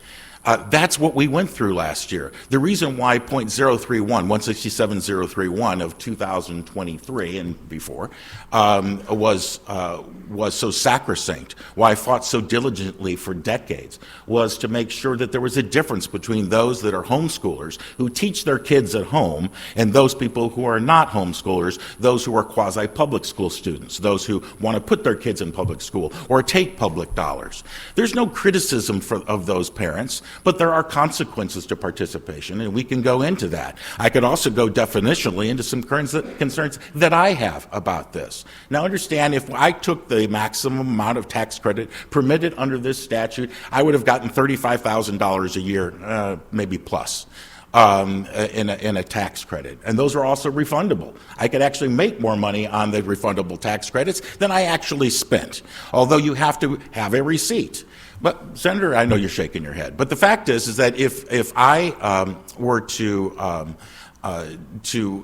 That's what we went through last year. The reason why .031, 167.031 of 2023 and before, was so sacrosanct, why I fought so diligently for decades, was to make sure that there was a difference between those that are homeschoolers who teach their kids at home and those people who are not homeschoolers, those who are quasi-public school students, those who want to put their kids in public school or take public dollars. There's no criticism of those parents, but there are consequences to participation, and we can go into that. I could also go definitionally into some concerns that I have about this. Now understand, if I took the maximum amount of tax credit permitted under this statute, I would have gotten $35,000 a year, maybe plus. In a tax credit. And those are also refundable. I could actually make more money on the refundable tax credits than I actually spent, although you have to have a receipt. But Senator, I know you're shaking your head, but the fact is that if I were to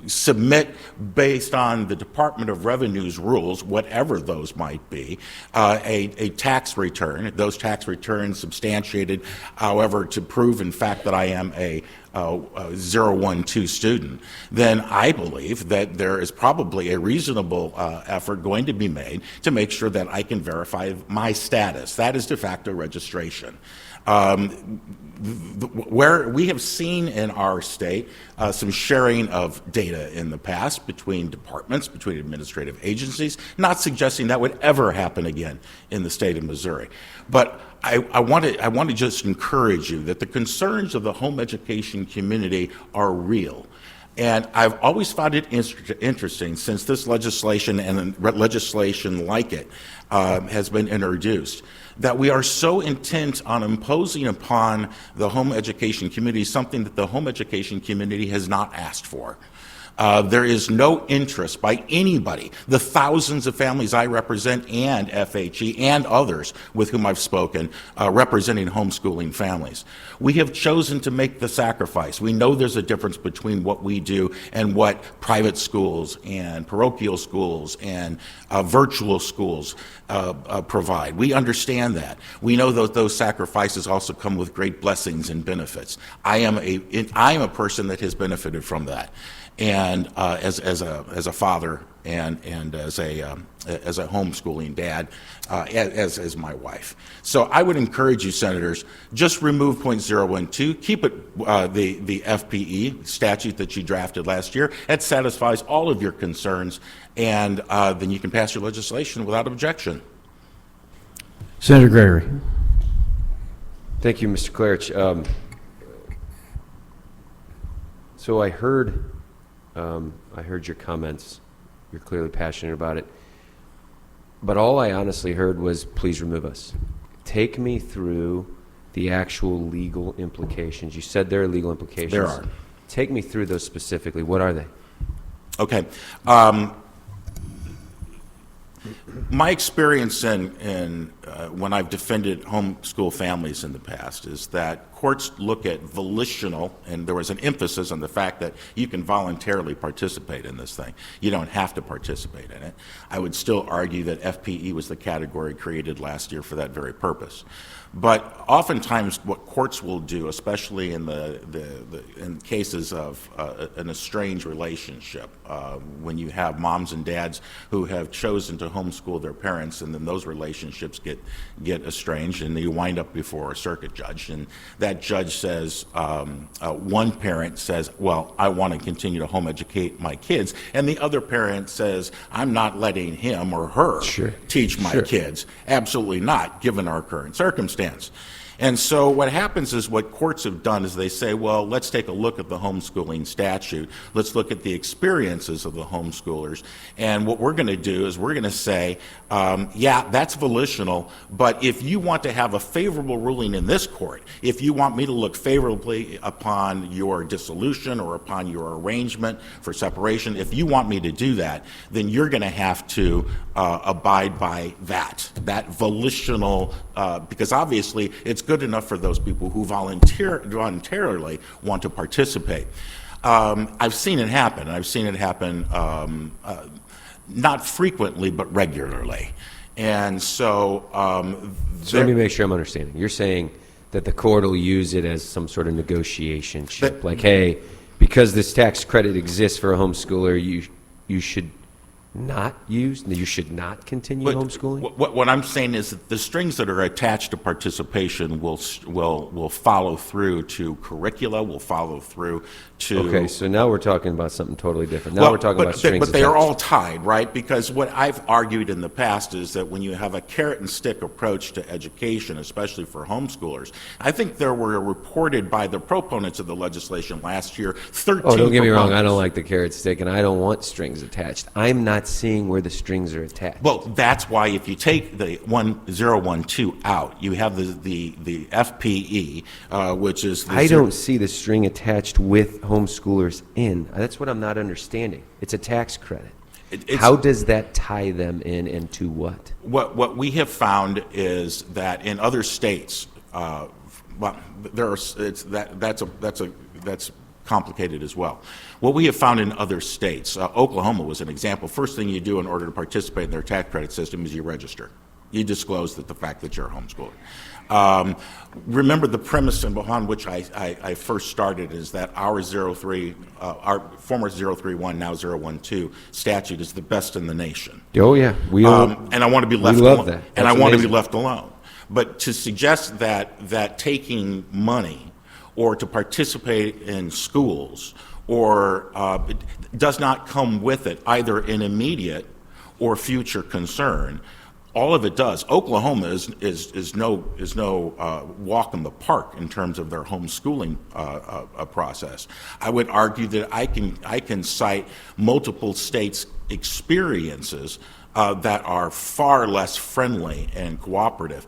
submit based on the Department of Revenue's rules, whatever those might be, a tax return, those tax returns substantiated, however, to prove in fact that I am a 012 student, then I believe that there is probably a reasonable effort going to be made to make sure that I can verify my status. That is de facto registration. Where we have seen in our state some sharing of data in the past between departments, between administrative agencies, not suggesting that would ever happen again in the state of Missouri. But I want to just encourage you that the concerns of the home education community are real. And I've always found it interesting since this legislation and legislation like it has been introduced, that we are so intent on imposing upon the home education community something that the home education community has not asked for. There is no interest by anybody, the thousands of families I represent and FHE and others with whom I've spoken, representing homeschooling families. We have chosen to make the sacrifice. We know there's a difference between what we do and what private schools and parochial schools and virtual schools provide. We understand that. We know that those sacrifices also come with great blessings and benefits. I am a person that has benefited from that, and as a father and as a homeschooling dad, as my wife. So I would encourage you, senators, just remove .012, keep it the FPE statute that you drafted last year. That satisfies all of your concerns, and then you can pass your legislation without objection. Senator Gregory. Thank you, Mr. Klarich. So I heard your comments. You're clearly passionate about it. But all I honestly heard was, please remove us. Take me through the actual legal implications. You said there are legal implications. There are. Take me through those specifically. What are they? Okay. My experience in when I've defended homeschool families in the past is that courts look at volitional, and there was an emphasis on the fact that you can voluntarily participate in this thing. You don't have to participate in it. I would still argue that FPE was the category created last year for that very purpose. But oftentimes what courts will do, especially in in cases of an estranged relationship, when you have moms and dads who have chosen to homeschool their parents, and then those relationships get estranged, and you wind up before a circuit judge, and that judge says, one parent says, well, I want to continue to home educate my kids, and the other parent says, I'm not letting him or her teach my kids. Absolutely not, given our current circumstance. And so what happens is what courts have done is they say, well, let's take a look at the homeschooling statute. Let's look at the experiences of the homeschoolers. And what we're going to do is we're going to say, yeah, that's volitional, but if you want to have a favorable ruling in this court, if you want me to look favorably upon your dissolution or upon your arrangement for separation, if you want me to do that, then you're going to have to abide by that volitional, because obviously it's good enough for those people who voluntarily want to participate. I've seen it happen. I've seen it happen not frequently, but regularly. And so... so let me make sure I'm understanding. You're saying that the court will use it as some sort of negotiation chip, like, hey, because this tax credit exists for a homeschooler, you should not use, you should not continue homeschooling? What I'm saying is that the strings that are attached to participation will follow through to curricula, will follow through to... Okay, so now we're talking about something totally different. Now we're talking about strings But they are attached. all tied, right? Because what I've argued in the past is that when you have a carrot and stick approach to education, especially for homeschoolers, I think there were reported by the proponents of the legislation last year 13 Oh, don't get me wrong. proponents. I don't like the carrot stick, and I don't want strings attached. I'm not seeing where the strings are attached. Well, that's why if you take the 1012 out, you have the FPE, which is the I don't see the string attached with homeschoolers in. That's what I'm not understanding. It's a tax credit. How does that tie them in, and to what? What we have found is that in other states, well, that's complicated as well. What we have found in other states, Oklahoma was an example. First thing you do in order to participate in their tax credit system is you register. You disclose the fact that you're a homeschooler. Remember the premise upon which I first started is that our former 031, now 012 statute is the best in the nation. Oh yeah, and I want to be left love alone. that. And That's I want to be amazing. left alone. But to suggest that taking money or to participate in schools or it does not come with it either an immediate or future concern. All of it does. Oklahoma is no walk in the park in terms of their homeschooling process. I would argue that I can cite multiple states' experiences that are far less friendly and cooperative.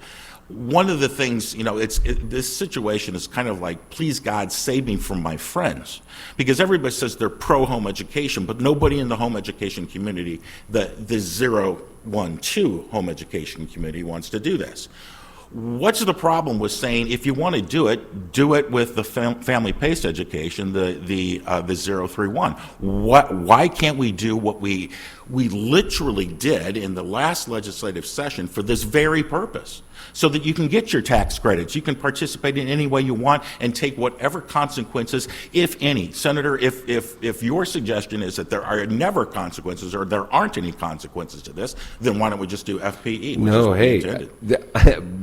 one of the things, this situation is kind of like, please God, save me from my friends. Because everybody says they're pro-home education, but nobody in the home education community, the 012 home education community wants to do this. What's the problem with saying, if you want to do it with the family-paced education, the 031? Why can't we do what we literally did in the last legislative session for this very purpose? So that you can get your tax credits, you can participate in any way you want and take whatever consequences, if any. Senator, if your suggestion is that there are never consequences or there aren't any consequences to this, then why don't we just do FPE? No, hey,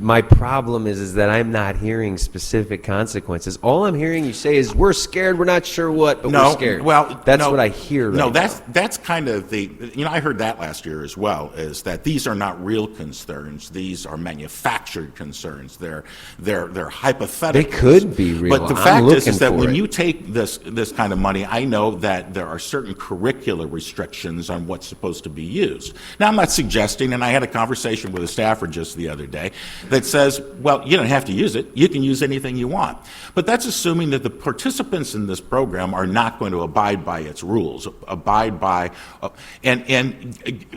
my problem is that I'm not hearing specific consequences. All I'm hearing you say is we're scared, we're not sure what, but we're scared. Well, that's what I hear right now. That's kind of I heard that last year as well, is that these are not real concerns, these are manufactured concerns. They're hypothetical. They could be real. But the fact is that when you take this kind of money, I know that there are certain curricular restrictions on what's supposed to be used. Now, I'm not suggesting, and I had a conversation with a staffer just the other day that says, well, you don't have to use it. You can use anything you want. But that's assuming that the participants in this program are not going to abide by its rules, and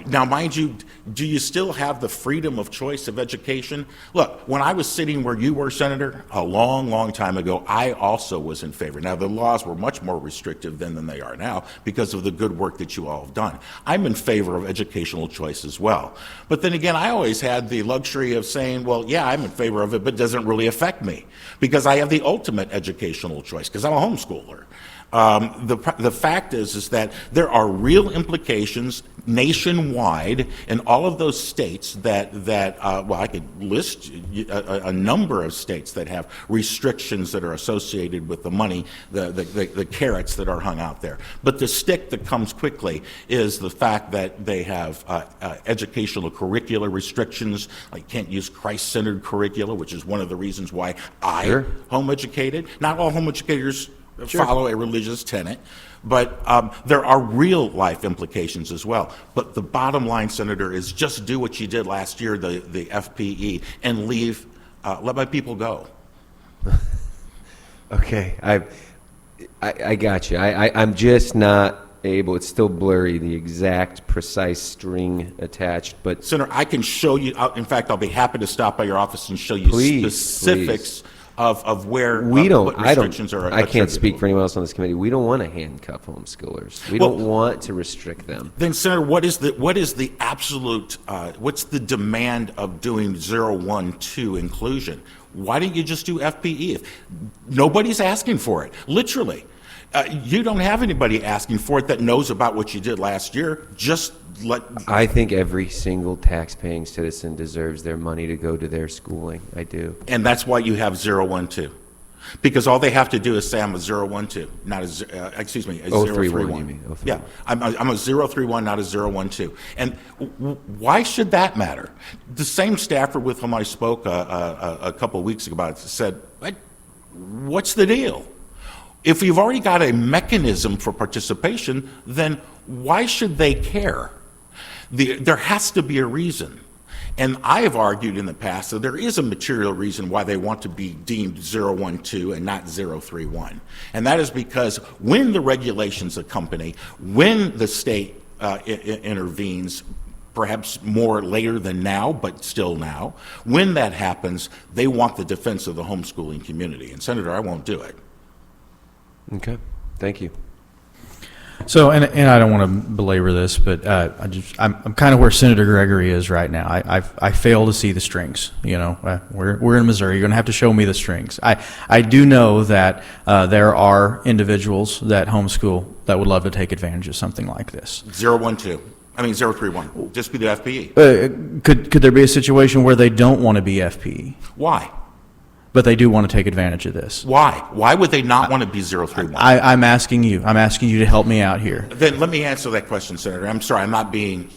now, mind you, do you still have the freedom of choice of education? Look, when I was sitting where you were, Senator, a long, long time ago, I also was in favor. Now, the laws were much more restrictive then than they are now because of the good work that you all have done. I'm in favor of educational choice as well. But then again, I always had the luxury of saying, well, yeah, I'm in favor of it, but it doesn't really affect me because I have the ultimate educational choice because I'm a homeschooler. The fact is that there are real implications nationwide in all of those states that I could list a number of states that have restrictions that are associated with the money, the carrots that are hung out there. But the stick that comes quickly is the fact that they have educational curricular restrictions, like can't use Christ-centered curricula, which is one of the reasons why I home educated. Not all home educators follow a religious tenet, but there are real life implications as well. But the bottom line, Senator, is just do what you did last year, the FPE, and leave, let my people go. Okay, I got you. I'm just not able, it's still blurry, the exact precise string attached, but... Senator, I can show you, in fact, I'll be happy to stop by your office and show you specifics of where what restrictions are I can't speak for anyone else on this committee. We don't want to handcuff homeschoolers. We don't want to restrict them. Then, Senator, what is the absolute, what's the demand of doing 012 inclusion? Why don't you just do FPE? If nobody's asking for it, literally. You don't have anybody asking for it that knows about what you did last year. Just let... I think every single tax-paying citizen deserves their money to go to their schooling. I do. And that's why you have 012. Because all they have to do is say, I'm a 012, not a, a 031. You mean? 031. Yeah, I'm a 031, not a 012. And why should that matter? The same staffer with whom I spoke a couple of weeks ago about it said, what's the deal? If you've already got a mechanism for participation, then why should they care? There has to be a reason. And I have argued in the past that there is a material reason why they want to be deemed 012 and not 031. And that is because when the regulations accompany, when the state intervenes, perhaps more later than now, but still now, when that happens, they want the defense of the homeschooling community. And Senator, I won't do it. Okay, thank you. So, and I don't want to belabor this, but I'm kind of where Senator Gregory is right now. I fail to see the strings. You know, we're in Missouri. You're going to have to show me the strings. I do know that there are individuals that homeschool that would love to take advantage of something like this. 012. I mean 031. Just be the FPE. Could there be a situation where they don't want to be FPE? Why? But they do want to take advantage of this. Why? Why would they not want to be 031? I'm asking you. I'm asking you to help me out here. Then let me answer that question, Senator. I'm sorry, I'm not being.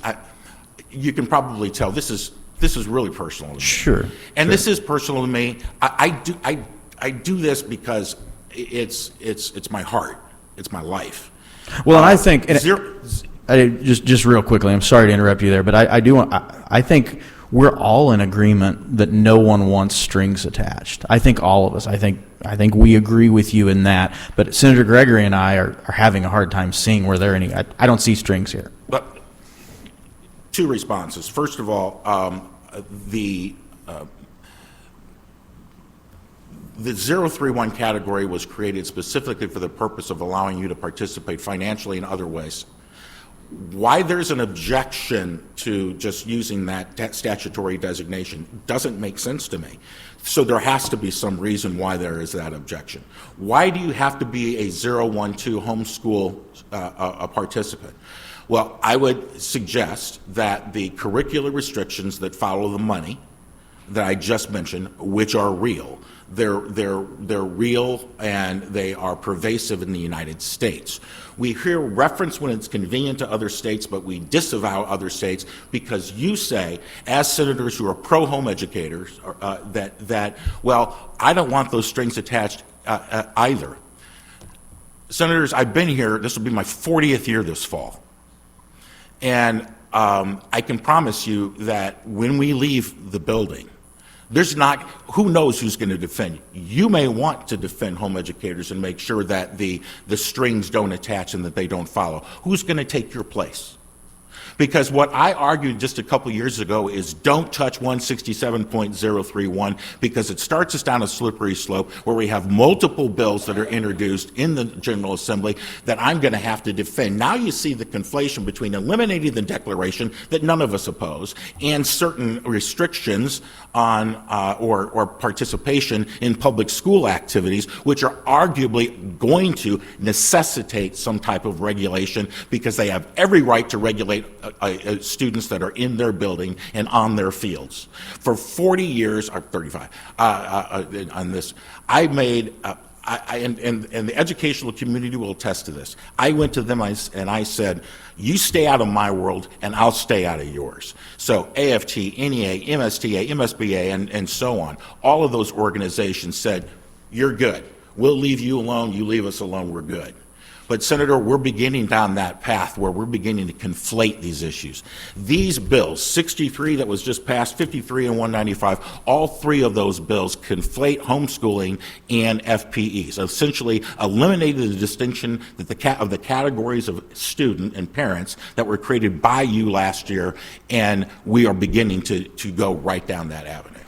You can probably tell this is really personal to me. Sure. And this is personal to me. I do this because it's my heart. It's my life. Well, and I think just real quickly. I'm sorry to interrupt you there, but I think we're all in agreement that no one wants strings attached. I think all of us. I think we agree with you in that. But Senator Gregory and I are having a hard time seeing where there are any. I don't see strings here. But two responses. First of all, the 031 category was created specifically for the purpose of allowing you to participate financially in other ways. Why there's an objection to just using that statutory designation doesn't make sense to me. So there has to be some reason why there is that objection. Why do you have to be a 012 homeschool a participant? Well, I would suggest that the curricular restrictions that follow the money that I just mentioned, which are real, they're real and they are pervasive in the United States. We hear reference when it's convenient to other states, but we disavow other states because you say, as senators who are pro-home educators, that well, I don't want those strings attached either. Senators, I've been here, this will be my 40th year this fall. And I can promise you that when we leave the building, there's not, who knows who's going to defend you. You may want to defend home educators and make sure that the strings don't attach and that they don't follow. Who's going to take your place? Because what I argued just a couple years ago is don't touch 167.031 because it starts us down a slippery slope where we have multiple bills that are introduced in the General Assembly that I'm going to have to defend. Now you see the conflation between eliminating the declaration that none of us oppose and certain restrictions on or participation in public school activities, which are arguably going to necessitate some type of regulation because they have every right to regulate students that are in their building and on their fields. For 40 years, or 35, on this, I made, and the educational community will attest to this, I went to them and I said, you stay out of my world and I'll stay out of yours. So AFT, NEA, MSTA, MSBA, and so on, all of those organizations said, you're good. We'll leave you alone. You leave us alone. We're good. But, Senator, we're beginning down that path where we're beginning to conflate these issues. These bills, 63 that was just passed, 53 and 195, all three of those bills conflate homeschooling and FPEs, essentially eliminating the distinction that of the categories of student and parents that were created by you last year, and we are beginning to go right down that avenue.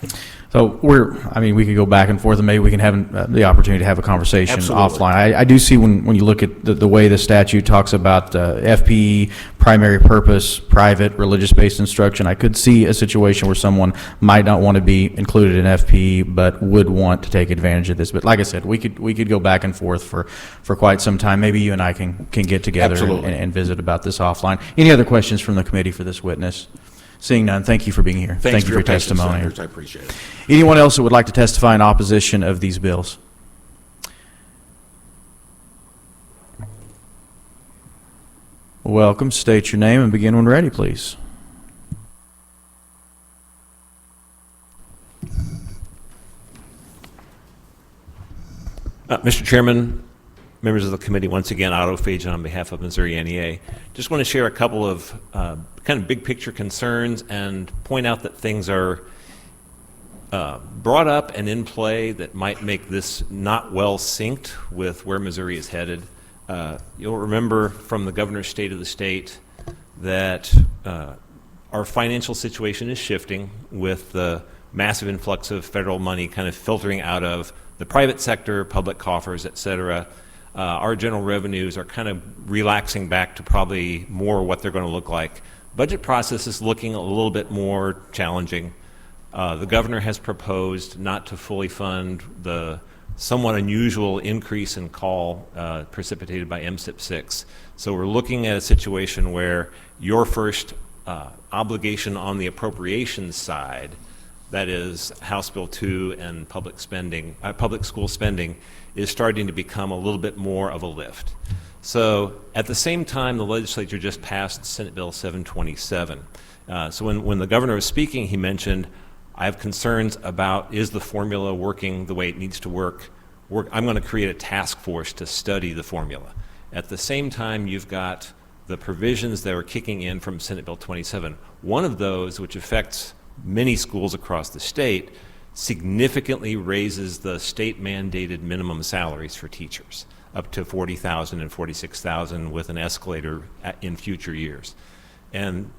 So we could go back and forth, and maybe we can have the opportunity to have a conversation offline. I do see when you look at the way the statute talks about FPE, primary purpose, private, religious-based instruction, I could see a situation where someone might not want to be included in FPE, but would want to take advantage of this. But like I said, we could go back and forth for quite some time. Maybe you and I can get together and visit about this offline. Any other questions from the committee for this witness? Seeing none, thank you for being here. Thank you for your testimony. Senators. I appreciate it. Anyone else that would like to testify in opposition of these bills? Welcome. State your name and begin when ready, please. Mr. Chairman, members of the committee, once again, Otto Fajan on behalf of Missouri NEA. Just want to share a couple of kind of big picture concerns and point out that things are brought up and in play that might make this not well synced with where Missouri is headed. You'll remember from the governor's state of the state that our financial situation is shifting with the massive influx of federal money kind of filtering out of the private sector, public coffers, et cetera. Our general revenues are kind of relaxing back to probably more what they're going to look like. Budget process is looking a little bit more challenging. The governor has proposed not to fully fund the somewhat unusual increase in call precipitated by MSIP 6. So we're looking at a situation where your first obligation on the appropriations side, that is House Bill 2 and public school spending, is starting to become a little bit more of a lift. So at the same time, the legislature just passed Senate Bill 727. So when the governor was speaking, he mentioned, I have concerns about, is the formula working the way it needs to work? I'm going to create a task force to study the formula. At the same time, you've got the provisions that are kicking in from Senate Bill 27. One of those, which affects many schools across the state, significantly raises the state-mandated minimum salaries for teachers, up to $40,000 and $46,000 with an escalator in future years. And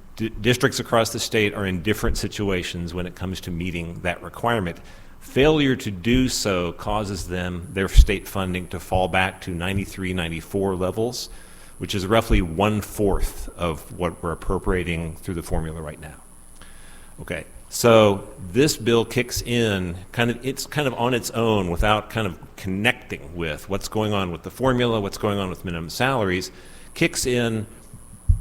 districts across the state are in different situations when it comes to meeting that requirement. Failure to do so causes their state funding to fall back to 93, 94 levels, which is roughly 1/4 of what we're appropriating through the formula right now. Okay, so this bill kicks in, it's kind of on its own without kind of connecting with what's going on with the formula, what's going on with minimum salaries, kicks in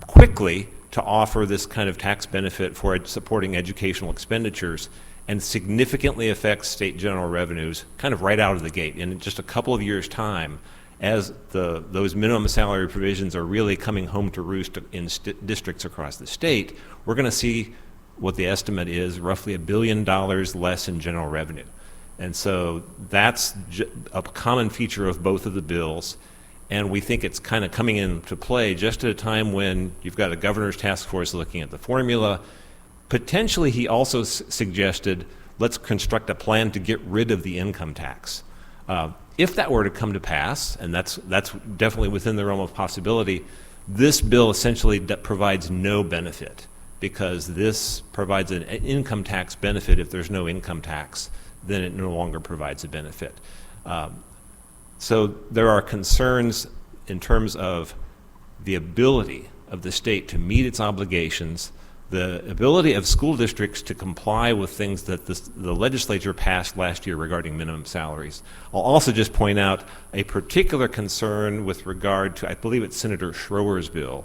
quickly to offer this kind of tax benefit for supporting educational expenditures, and significantly affects state general revenues kind of right out of the gate. In just a couple of years' time, as those minimum salary provisions are really coming home to roost in districts across the state, we're going to see what the estimate is, roughly $1 billion less in general revenue. And so that's a common feature of both of the bills. And we think it's kind of coming into play just at a time when you've got a governor's task force looking at the formula. Potentially, he also suggested, let's construct a plan to get rid of the income tax. If that were to come to pass, and that's definitely within the realm of possibility, this bill essentially provides no benefit, because this provides an income tax benefit. If there's no income tax, then it no longer provides a benefit. So there are concerns in terms of the ability of the state to meet its obligations, the ability of school districts to comply with things that the legislature passed last year regarding minimum salaries. I'll also just point out a particular concern with regard to, I believe it's Senator Schroer's bill,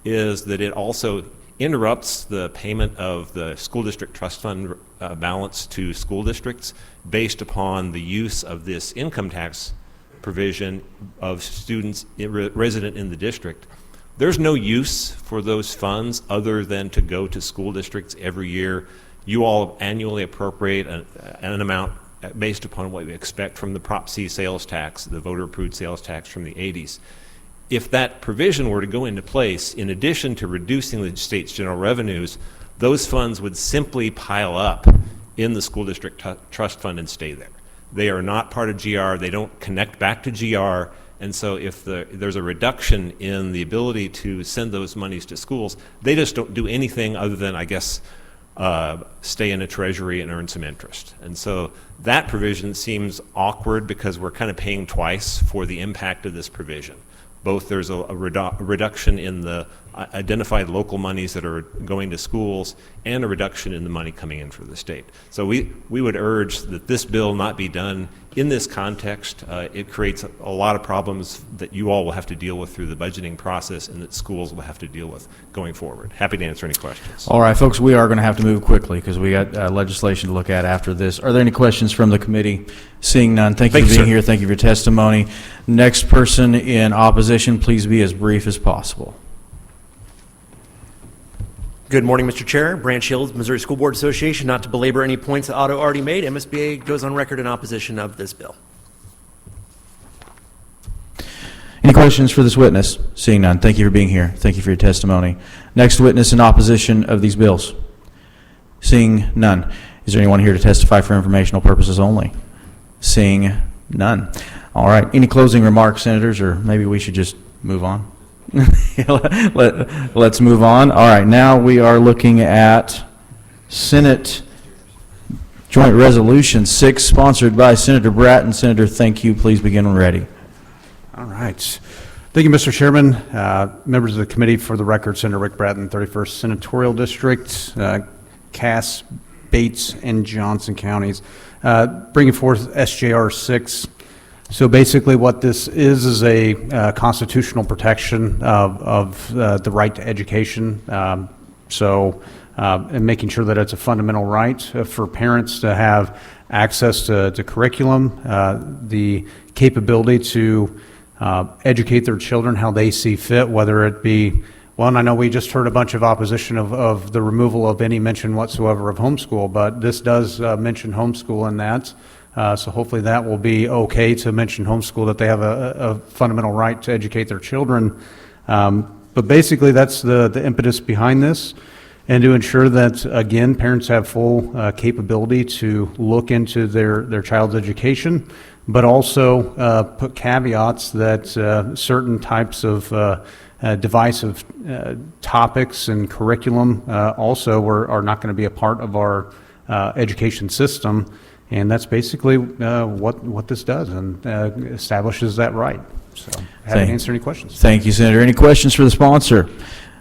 is that it also interrupts the payment of the school district trust fund balance to school districts based upon the use of this income tax provision of students resident in the district. There's no use for those funds other than to go to school districts every year. You all annually appropriate an amount based upon what we expect from the Prop C sales tax, the voter-approved sales tax from the 80s. If that provision were to go into place, in addition to reducing the state's general revenues, those funds would simply pile up in the school district trust fund and stay there. They are not part of GR. They don't connect back to GR. And so if there's a reduction in the ability to send those monies to schools, they just don't do anything other than, I guess, stay in a treasury and earn some interest. And so that provision seems awkward because we're kind of paying twice for the impact of this provision. Both there's a reduction in the identified local monies that are going to schools and a reduction in the money coming in for the state. So we would urge that this bill not be done in this context. It creates a lot of problems that you all will have to deal with through the budgeting process and that schools will have to deal with going forward. Happy to answer any questions. All right, folks, we are going to have to move quickly because we got legislation to look at after this. Are there any questions from the committee? Seeing none, thank you for being here. Thank you for your testimony. Next person in opposition, please be as brief as possible. Good morning, Mr. Chair. Branch Shields, Missouri School Board Association. Not to belabor any points that Otto already made, MSBA goes on record in opposition of this bill. Any questions for this witness? Seeing none, thank you for being here. Thank you for your testimony. Next witness in opposition of these bills. Seeing none. Is there anyone here to testify for informational purposes only? Seeing none. All right. Any closing remarks, senators, or maybe we should just move on? Let's move on. All right, now we are looking at Senate Joint Resolution 6, sponsored by Senator Brattin. Senator, thank you. Please begin when ready. All right. Thank you, Mr. Chairman. Members of the committee, for the record, Senator Rick Brattin, 31st Senatorial District, Cass, Bates, and Johnson counties, bringing forth SJR 6. So basically what this is a constitutional protection of the right to education. And making sure that it's a fundamental right for parents to have access to curriculum, the capability to educate their children how they see fit, whether it be, well, and I know we just heard a bunch of opposition of the removal of any mention whatsoever of homeschool, but this does mention homeschool in that. So hopefully that will be okay to mention homeschool, that they have a fundamental right to educate their children. But basically that's the impetus behind this. and to ensure that, again, parents have full capability to look into their child's education, but also put caveats that certain types of divisive topics and curriculum also are not going to be a part of our education system. And that's basically what this does, and establishes that right. So, happy to answer any questions. Thank you, Senator. Any questions for the sponsor?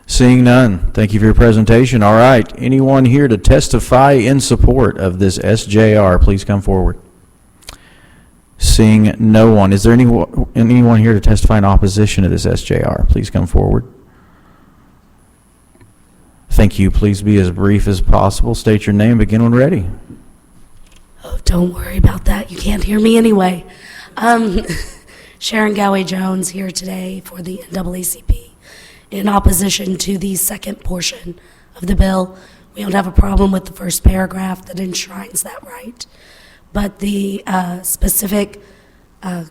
Seeing none, thank you for your presentation. All right, anyone here to testify in support of this SJR, please come forward. Seeing no one, is there anyone here to testify in opposition to this SJR? Please come forward. Thank you. Please be as brief as possible. State your name. Begin when ready. Oh, don't worry about that. You can't hear me anyway. Sharon Gowey-Jones here today for the NAACP in opposition to the second portion of the bill. We don't have a problem with the first paragraph that enshrines that right, but the specific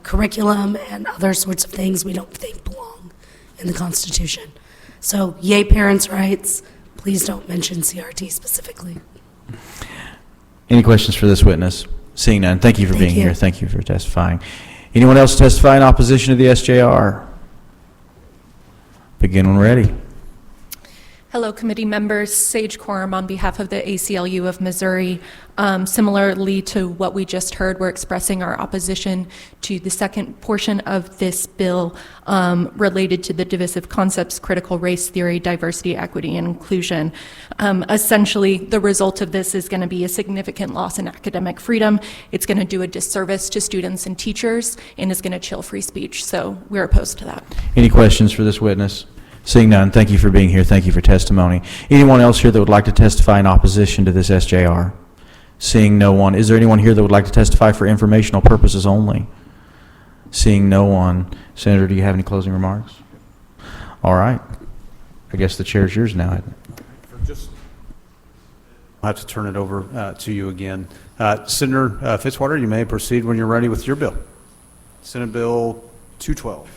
curriculum and other sorts of things we don't think belong in the Constitution. So, yay parents' rights. Please don't mention CRT specifically. Any questions for this witness? Seeing none, thank you for being here. Thank you for testifying. Anyone else testify in opposition to the SJR? Begin when ready. Hello, committee members. Sage Quorum on behalf of the ACLU of Missouri. Similarly to what we just heard, we're expressing our opposition to the second portion of this bill related to the divisive concepts, critical race theory, diversity, equity, and inclusion. Essentially, the result of this is going to be a significant loss in academic freedom. It's going to do a disservice to students and teachers, and it's going to chill free speech. So we're opposed to that. Any questions for this witness? Seeing none, thank you for being here. Thank you for testimony. Anyone else here that would like to testify in opposition to this SJR? Seeing no one. Is there anyone here that would like to testify for informational purposes only? Seeing no one. Senator, do you have any closing remarks? All right. I guess the chair is yours now. I'll have to turn it over to you again. Senator Fitzwater, you may proceed when you're ready with your bill. Senate Bill 212.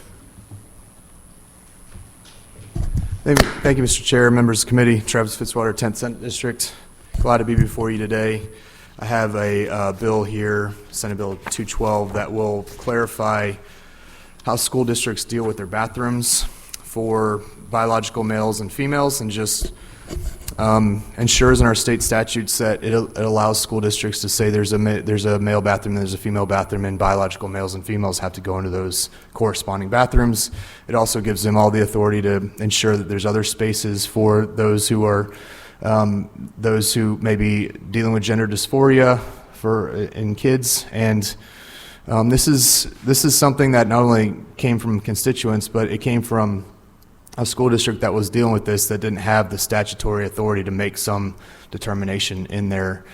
Thank you, Mr. Chair, members of the committee. Travis Fitzwater, 10th Senate District. Glad to be before you today. I have a bill here, Senate Bill 212, that will clarify how school districts deal with their bathrooms for biological males and females, and just ensures in our state statutes that it allows school districts to say there's a male bathroom, there's a female bathroom, and biological males and females have to go into those corresponding bathrooms. It also gives them all the authority to ensure that there's other spaces for those who are those who may be dealing with gender dysphoria in kids. And this is something that not only came from constituents, but it came from a school district that was dealing with this that didn't have the statutory authority to make some determination in their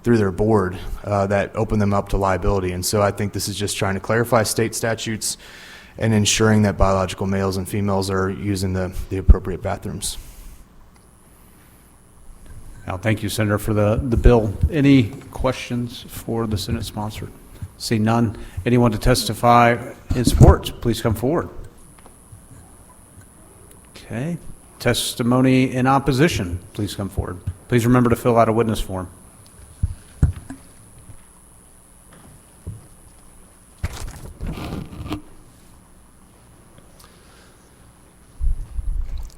through their board that opened them up to liability. And so I think this is just trying to clarify state statutes and ensuring that biological males and females are using the appropriate bathrooms. Now, thank you, Senator, for the bill. Any questions for the Senate sponsor? See none. Anyone to testify in support, please come forward. Okay. Testimony in opposition, please come forward. Please remember to fill out a witness form.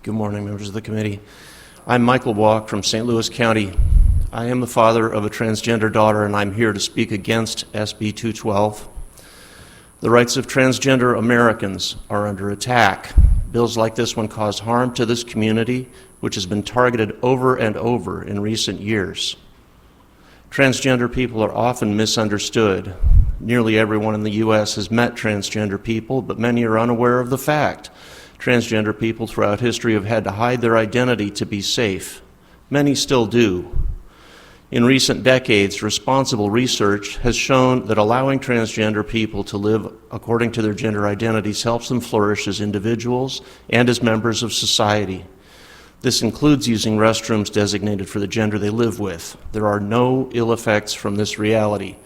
Good morning, members of the committee. I'm Michael Walk from St. Louis County. I am the father of a transgender daughter, and I'm here to speak against SB 212. The rights of transgender Americans are under attack. Bills like this one cause harm to this community, which has been targeted over and over in recent years. Transgender people are often misunderstood. Nearly everyone in the U.S. has met transgender people, but many are unaware of the fact. Transgender people throughout history have had to hide their identity to be safe. Many still do. In recent decades, responsible research has shown that allowing transgender people to live according to their gender identities helps them flourish as individuals and as members of society. This includes using restrooms designated for the gender they live with. There are no ill effects from this reality.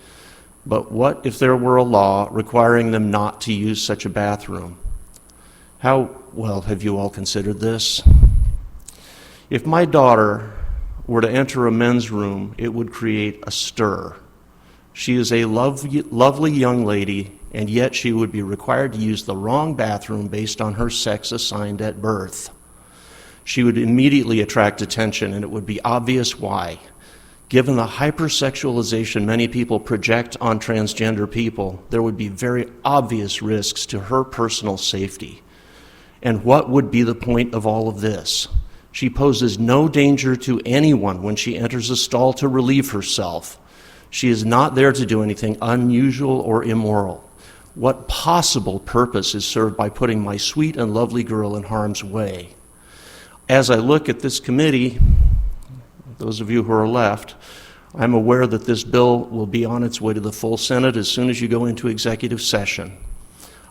But what if there were a law requiring them not to use such a bathroom? How well have you all considered this? If my daughter were to enter a men's room, it would create a stir. She is a lovely young lady, and yet she would be required to use the wrong bathroom based on her sex assigned at birth. She would immediately attract attention, and it would be obvious why. Given the hypersexualization many people project on transgender people, there would be very obvious risks to her personal safety. And what would be the point of all of this? She poses no danger to anyone when she enters a stall to relieve herself. She is not there to do anything unusual or immoral. What possible purpose is served by putting my sweet and lovely girl in harm's way? As I look at this committee, those of you who are left, I'm aware that this bill will be on its way to the full Senate as soon as you go into executive session.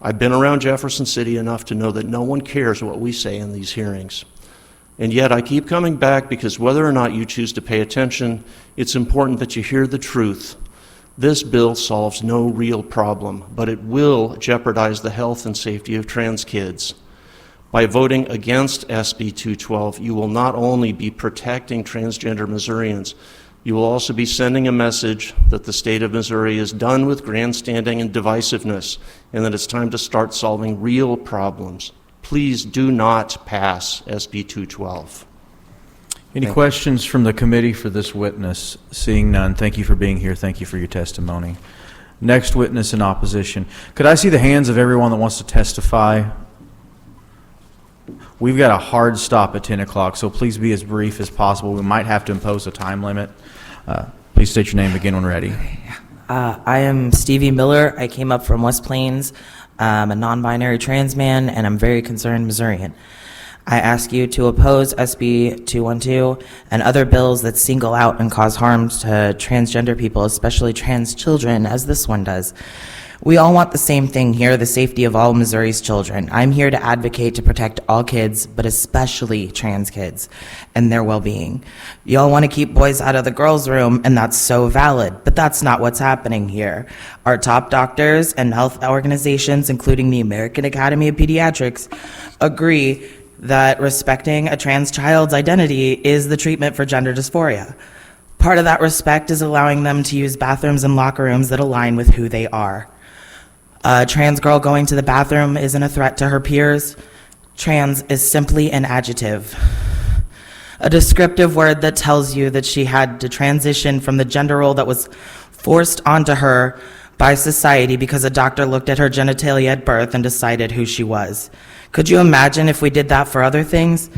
I've been around Jefferson City enough to know that no one cares what we say in these hearings. And yet I keep coming back because whether or not you choose to pay attention, it's important that you hear the truth. This bill solves no real problem, but it will jeopardize the health and safety of trans kids. By voting against SB212, you will not only be protecting transgender Missourians, you will also be sending a message that the state of Missouri is done with grandstanding and divisiveness, and that it's time to start solving real problems. Please do not pass SB212. Any questions from the committee for this witness? Seeing none, thank you for being here. Thank you for your testimony. Next witness in opposition. Could I see the hands of everyone that wants to testify? We've got a hard stop at 10 o'clock, so please be as brief as possible. We might have to impose a time limit. Please state your name and begin when ready. I am Stevie Miller. I came up from West Plains. I'm a non-binary trans man, and I'm very concerned Missourian. I ask you to oppose SB212 and other bills that single out and cause harm to transgender people, especially trans children, as this one does. We all want the same thing here, the safety of all Missouri's children. I'm here to advocate to protect all kids, but especially trans kids and their well-being. You all want to keep boys out of the girls' room, and that's so valid, but that's not what's happening here. Our top doctors and health organizations, including the American Academy of Pediatrics, agree that respecting a trans child's identity is the treatment for gender dysphoria. Part of that respect is allowing them to use bathrooms and locker rooms that align with who they are. A trans girl going to the bathroom isn't a threat to her peers. Trans is simply an adjective, a descriptive word that tells you that she had to transition from the gender role that was forced onto her by society because a doctor looked at her genitalia at birth and decided who she was. Could you imagine if we did that for other things?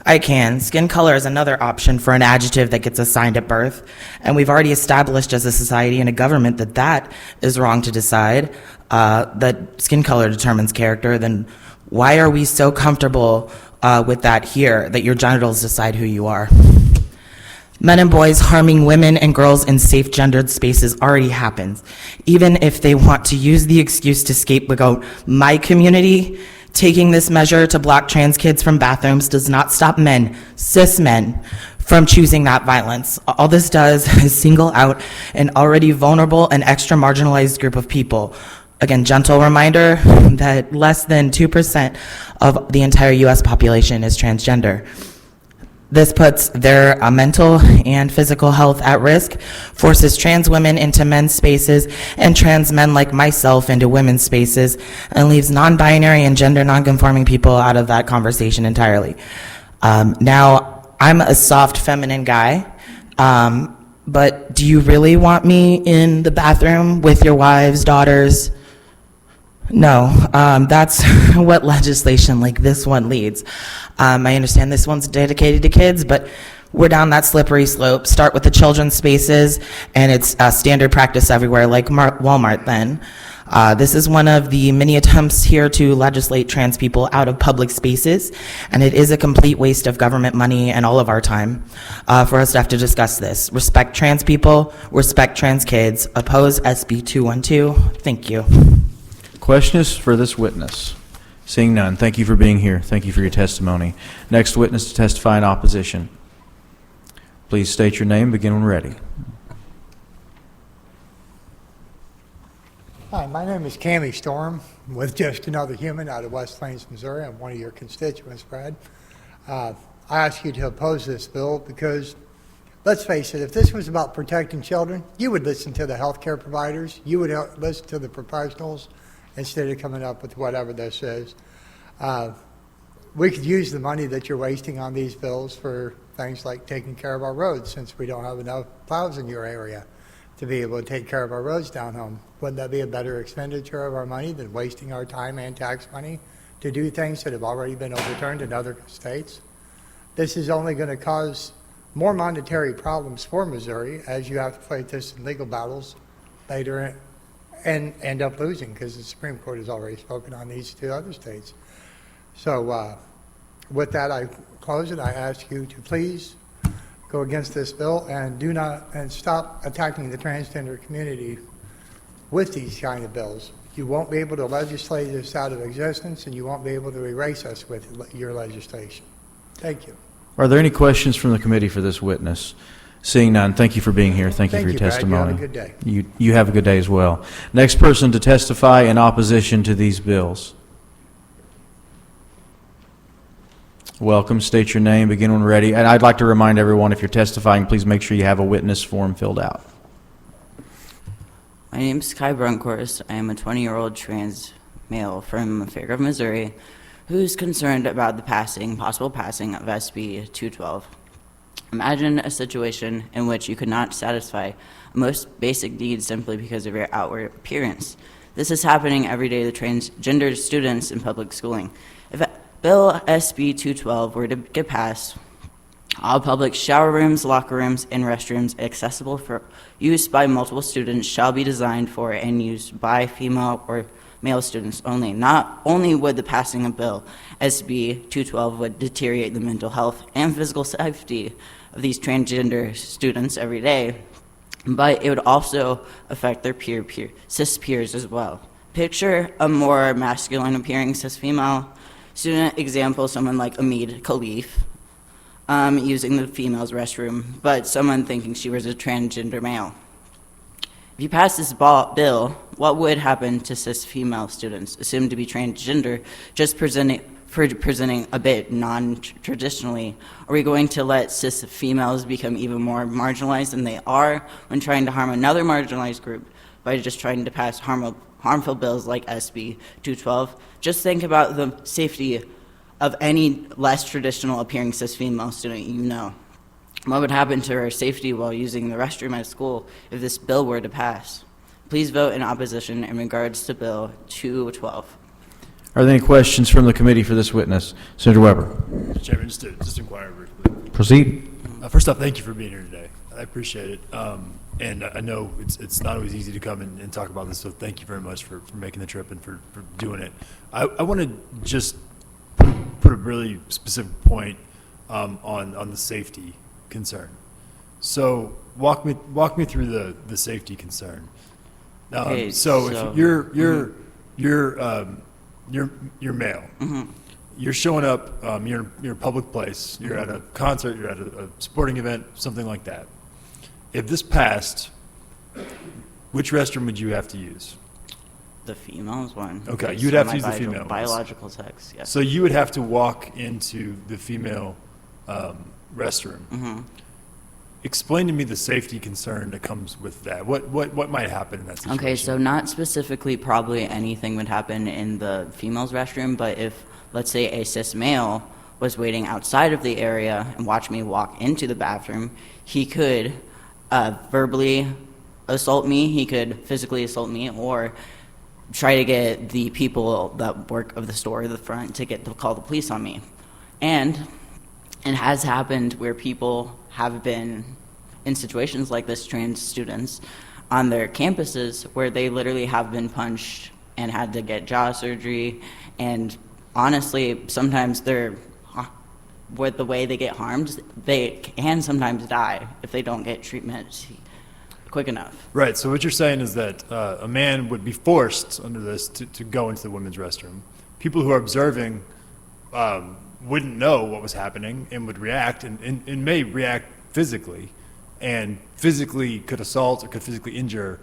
I can. Skin color is another option for an adjective that gets assigned at birth, and we've already established as a society and a government that that is wrong to decide, that skin color determines character. Then why are we so comfortable with that here, that your genitals decide who you are? Men and boys harming women and girls in safe gendered spaces already happens. Even if they want to use the excuse to scapegoat my community, taking this measure to block trans kids from bathrooms does not stop men, cis men, from choosing that violence. All this does is single out an already vulnerable and extra marginalized group of people. Again, gentle reminder that less than 2% of the entire US population is transgender. This puts their mental and physical health at risk, forces trans women into men's spaces and trans men like myself into women's spaces, and leaves non-binary and gender non-conforming people out of that conversation entirely. Now, I'm a soft feminine guy, but do you really want me in the bathroom with your wives, daughters? No, that's what legislation like this one leads. I understand this one's dedicated to kids, but we're down that slippery slope. Start with the children's spaces, and it's standard practice everywhere, like Walmart then. This is one of the many attempts here to legislate trans people out of public spaces, and it is a complete waste of government money and all of our time for us to have to discuss this. Respect trans people, respect trans kids, oppose SB212. Thank you. Questions for this witness? Seeing none, thank you for being here. Thank you for your testimony. Next witness to testify in opposition. Please state your name, begin when ready. Hi, my name is Cammie Storm with Just Another Human out of West Plains, Missouri. I'm one of your constituents, Brad. I ask you to oppose this bill because, let's face it, if this was about protecting children, you would listen to the healthcare providers, you would listen to the professionals instead of coming up with whatever this is. We could use the money that you're wasting on these bills for things like taking care of our roads, since we don't have enough plows in your area to be able to take care of our roads down home. Wouldn't that be a better expenditure of our money than wasting our time and tax money to do things that have already been overturned in other states? This is only going to cause more monetary problems for Missouri, as you have to fight this in legal battles later and end up losing, because the Supreme Court has already spoken on these two other states. So with that, I close it. I ask you to please go against this bill and stop attacking the transgender community with these kind of bills. You won't be able to legislate this out of existence, and you won't be able to erase us with your legislation. Thank you. Are there any questions from the committee for this witness? Seeing none, thank you for being here. Thank you for your Brad. testimony. You have a good day. You have a good day as well. Next person to testify in opposition to these bills. Welcome. State your name. Begin when ready. And I'd like to remind everyone, if you're testifying, please make sure you have a witness form filled out. My name is Kai Brunkhorst. I am a 20-year-old trans male from Fairgrove, Missouri, who's concerned about the possible passing of SB 212. Imagine a situation in which you could not satisfy most basic needs simply because of your outward appearance. This is happening every day to transgender students in public schooling. If Bill SB 212 were to get passed, all public shower rooms, locker rooms, and restrooms accessible for use by multiple students shall be designed for and used by female or male students only. Not only would the passing of Bill SB 212 would deteriorate the mental health and physical safety of these transgender students every day, but it would also affect their cis peers as well. Picture a more masculine appearing cis female student, example, someone like Amid Khalif, using the female's restroom, but someone thinking she was a transgender male. If you pass this bill, what would happen to cis female students assumed to be transgender, just presenting a bit non-traditionally? Are we going to let cis females become even more marginalized than they are when trying to harm another marginalized group by just trying to pass harmful bills like SB 212? Just think about the safety of any less traditional appearing cis female student you know. What would happen to her safety while using the restroom at school if this bill were to pass? Please vote in opposition in regards to Bill 212. Are there any questions from the committee for this witness? Senator Weber. Mr. Chairman, just inquire briefly. Proceed. First off, thank you for being here today. I appreciate it. And I know it's not always easy to come and talk about this, so thank you very much for making the trip and for doing it. I want to just put a really specific point on the safety concern. So walk me through the safety concern. Okay, so if you're male, Mm-hmm. you're showing up, you're in a public place, you're at a concert, you're at a sporting event, something like that. If this passed, which restroom would you have to use? The females one. Okay, Yes, you'd have to my use the female ones. biological sex, yes. So you would have to walk into the female restroom. Mm-hmm. Explain to me the safety concern that comes with that. What might happen in that situation? Okay, so not specifically probably anything would happen in the female's restroom, but if, let's say, a cis male was waiting outside of the area and watched me walk into the bathroom, he could verbally assault me, he could physically assault me, or try to get the people that work of the store at the front to call the police on me. And it has happened where people have been in situations like this, trans students on their campuses, where they literally have been punched and had to get jaw surgery. And honestly, sometimes with the way they get harmed, they can sometimes die if they don't get treatment quick enough. Right, so what you're saying is that a man would be forced under this to go into the women's restroom. People who are observing wouldn't know what was happening and would react and may react physically, and physically could assault or could physically injure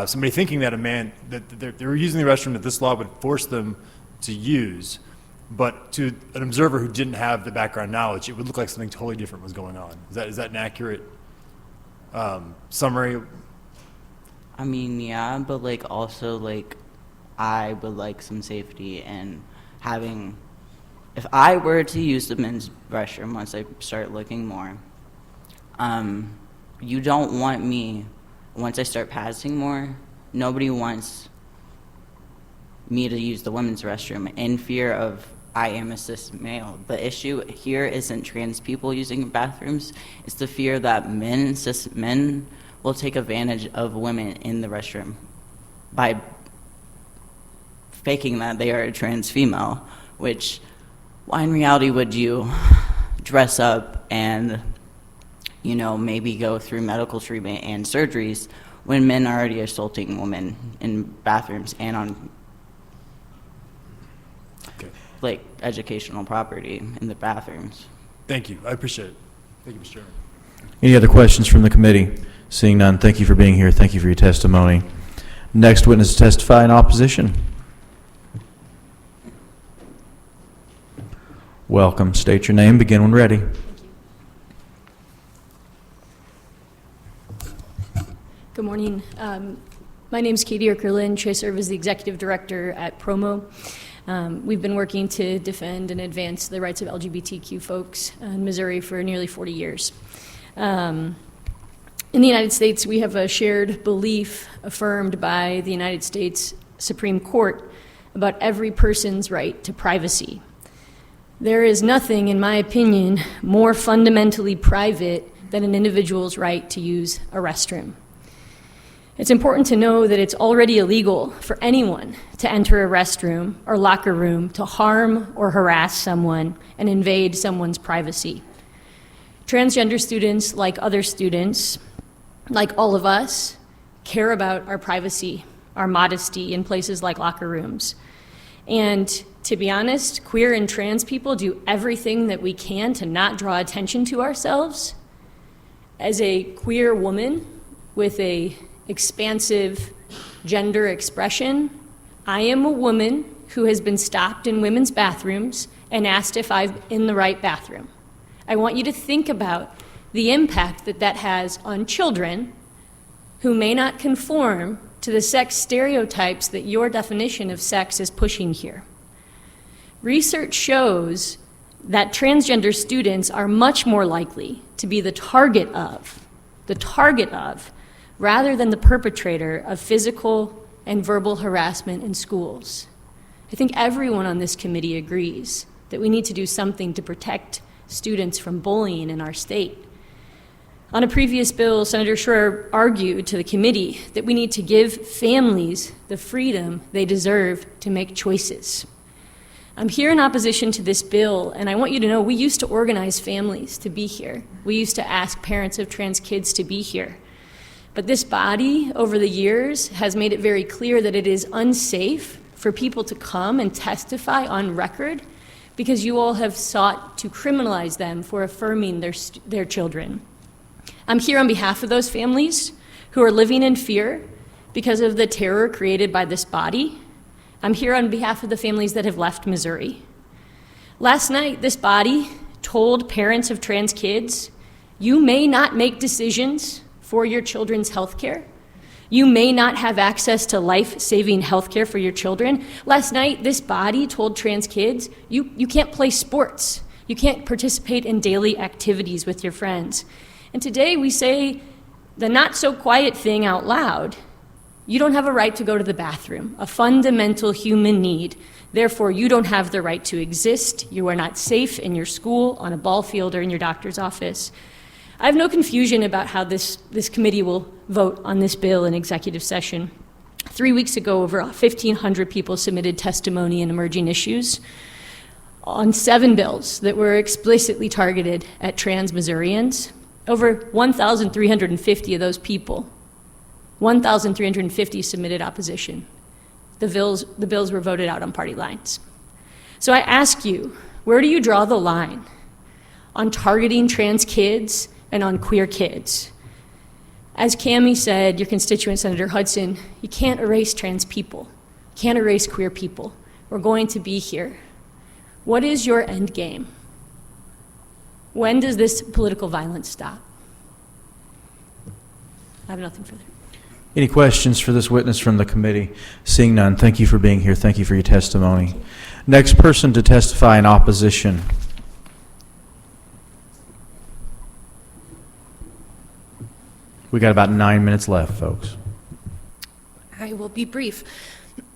somebody, thinking that a man, that they're using the restroom that this law would force them to use. but to an observer who didn't have the background knowledge, it would look like something totally different was going on. Is that an accurate summary? I mean, yeah, but like also like I would like some safety and having, if I were to use the men's restroom once I start looking more, you don't want me, once I start passing more, nobody wants me to use the women's restroom in fear of I am a cis male. The issue here isn't trans people using bathrooms, it's the fear that cis men will take advantage of women in the restroom by faking that they are a trans female, which, why in reality would you dress up and, you know, maybe go through medical treatment and surgeries when men are already assaulting women in bathrooms and on like educational property in the bathrooms? Thank you. I appreciate it. Thank you, Mr. Chairman. Any other questions from the committee? Seeing none, thank you for being here. Thank you for your testimony. Next witness to testify in opposition. Welcome. State your name. Begin when ready. Good morning. My name is Katie Erker-Lynch. I serve as the executive director at Promo. We've been working to defend and advance the rights of LGBTQ folks in Missouri for nearly 40 years. In the United States, we have a shared belief affirmed by the United States Supreme Court about every person's right to privacy. There is nothing, in my opinion, more fundamentally private than an individual's right to use a restroom. It's important to know that it's already illegal for anyone to enter a restroom or locker room to harm or harass someone and invade someone's privacy. Transgender students, like other students, like all of us, care about our privacy, our modesty in places like locker rooms. And to be honest, queer and trans people do everything that we can to not draw attention to ourselves. As a queer woman with a expansive gender expression, I am a woman who has been stopped in women's bathrooms and asked if I'm in the right bathroom. I want you to think about the impact that that has on children who may not conform to the sex stereotypes that your definition of sex is pushing here. Research shows that transgender students are much more likely to be the target of, rather than the perpetrator of physical and verbal harassment in schools. I think everyone on this committee agrees that we need to do something to protect students from bullying in our state. On a previous bill, Senator Schroer argued to the committee that we need to give families the freedom they deserve to make choices. I'm here in opposition to this bill, and I want you to know we used to organize families to be here. We used to ask parents of trans kids to be here. But this body, over the years, has made it very clear that it is unsafe for people to come and testify on record because you all have sought to criminalize them for affirming their children. I'm here on behalf of those families who are living in fear because of the terror created by this body. I'm here on behalf of the families that have left Missouri. Last night, this body told parents of trans kids, you may not make decisions for your children's health care. You may not have access to life-saving health care for your children. Last night, this body told trans kids, you can't play sports. You can't participate in daily activities with your friends. And today we say the not-so-quiet thing out loud. You don't have a right to go to the bathroom, a fundamental human need. Therefore, you don't have the right to exist. You are not safe in your school, on a ball field, or in your doctor's office. I have no confusion about how this committee will vote on this bill in executive session. 3 weeks ago, over 1,500 people submitted testimony in emerging issues on 7 bills that were explicitly targeted at trans Missourians. Over 1,350 of those people, 1,350 submitted opposition. The bills were voted out on party lines. So I ask you, where do you draw the line on targeting trans kids and on queer kids? As Cammie said, your constituent, Senator Hudson, you can't erase trans people. You can't erase queer people. We're going to be here. What is your end game? When does this political violence stop? I have nothing further. Any questions for this witness from the committee? Seeing none, thank you for being here. Thank you for your testimony. Next person to testify in opposition. We got about 9 minutes left, folks. I will be brief.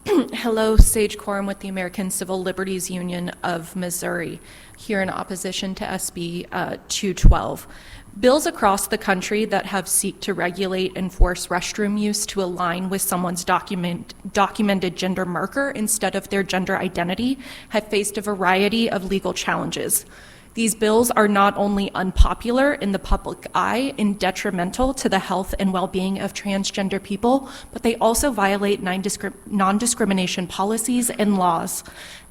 Hello, Sage Coram with the American Civil Liberties Union of Missouri, here in opposition to SB 212. Bills across the country that have sought to regulate and force restroom use to align with someone's documented gender marker instead of their gender identity have faced a variety of legal challenges. These bills are not only unpopular in the public eye and detrimental to the health and well-being of transgender people, but they also violate non-discrimination policies and laws.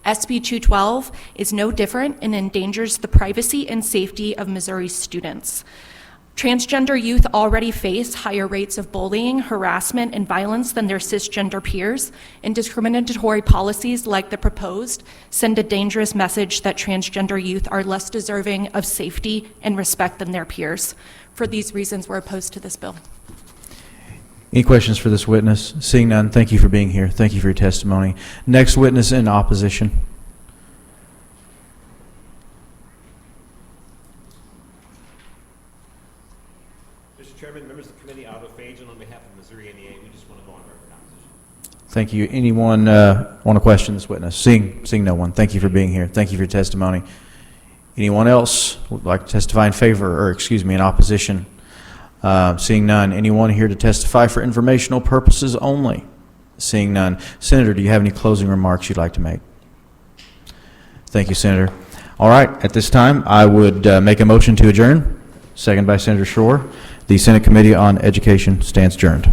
SB 212 is no different and endangers the privacy and safety of Missouri students. Transgender youth already face higher rates of bullying, harassment, and violence than their cisgender peers, and discriminatory policies like the proposed send a dangerous message that transgender youth are less deserving of safety and respect than their peers. For these reasons, we're opposed to this bill. Any questions for this witness? Seeing none, thank you for being here. Thank you for your testimony. Next witness in opposition. Mr. Chairman, members of the committee, Aldo Fajan on behalf of Missouri NEA, we just want to go on record opposition. Thank you. Anyone want to question this witness? Seeing no one, thank you for being here. Thank you for your testimony. Anyone else would like to testify in favor, or excuse me, in opposition? Seeing none. Anyone here to testify for informational purposes only? Seeing none. Senator, do you have any closing remarks you'd like to make? Thank you, Senator. All right, at this time, I would make a motion to adjourn. Second by Senator Shore. The Senate Committee on Education stands adjourned.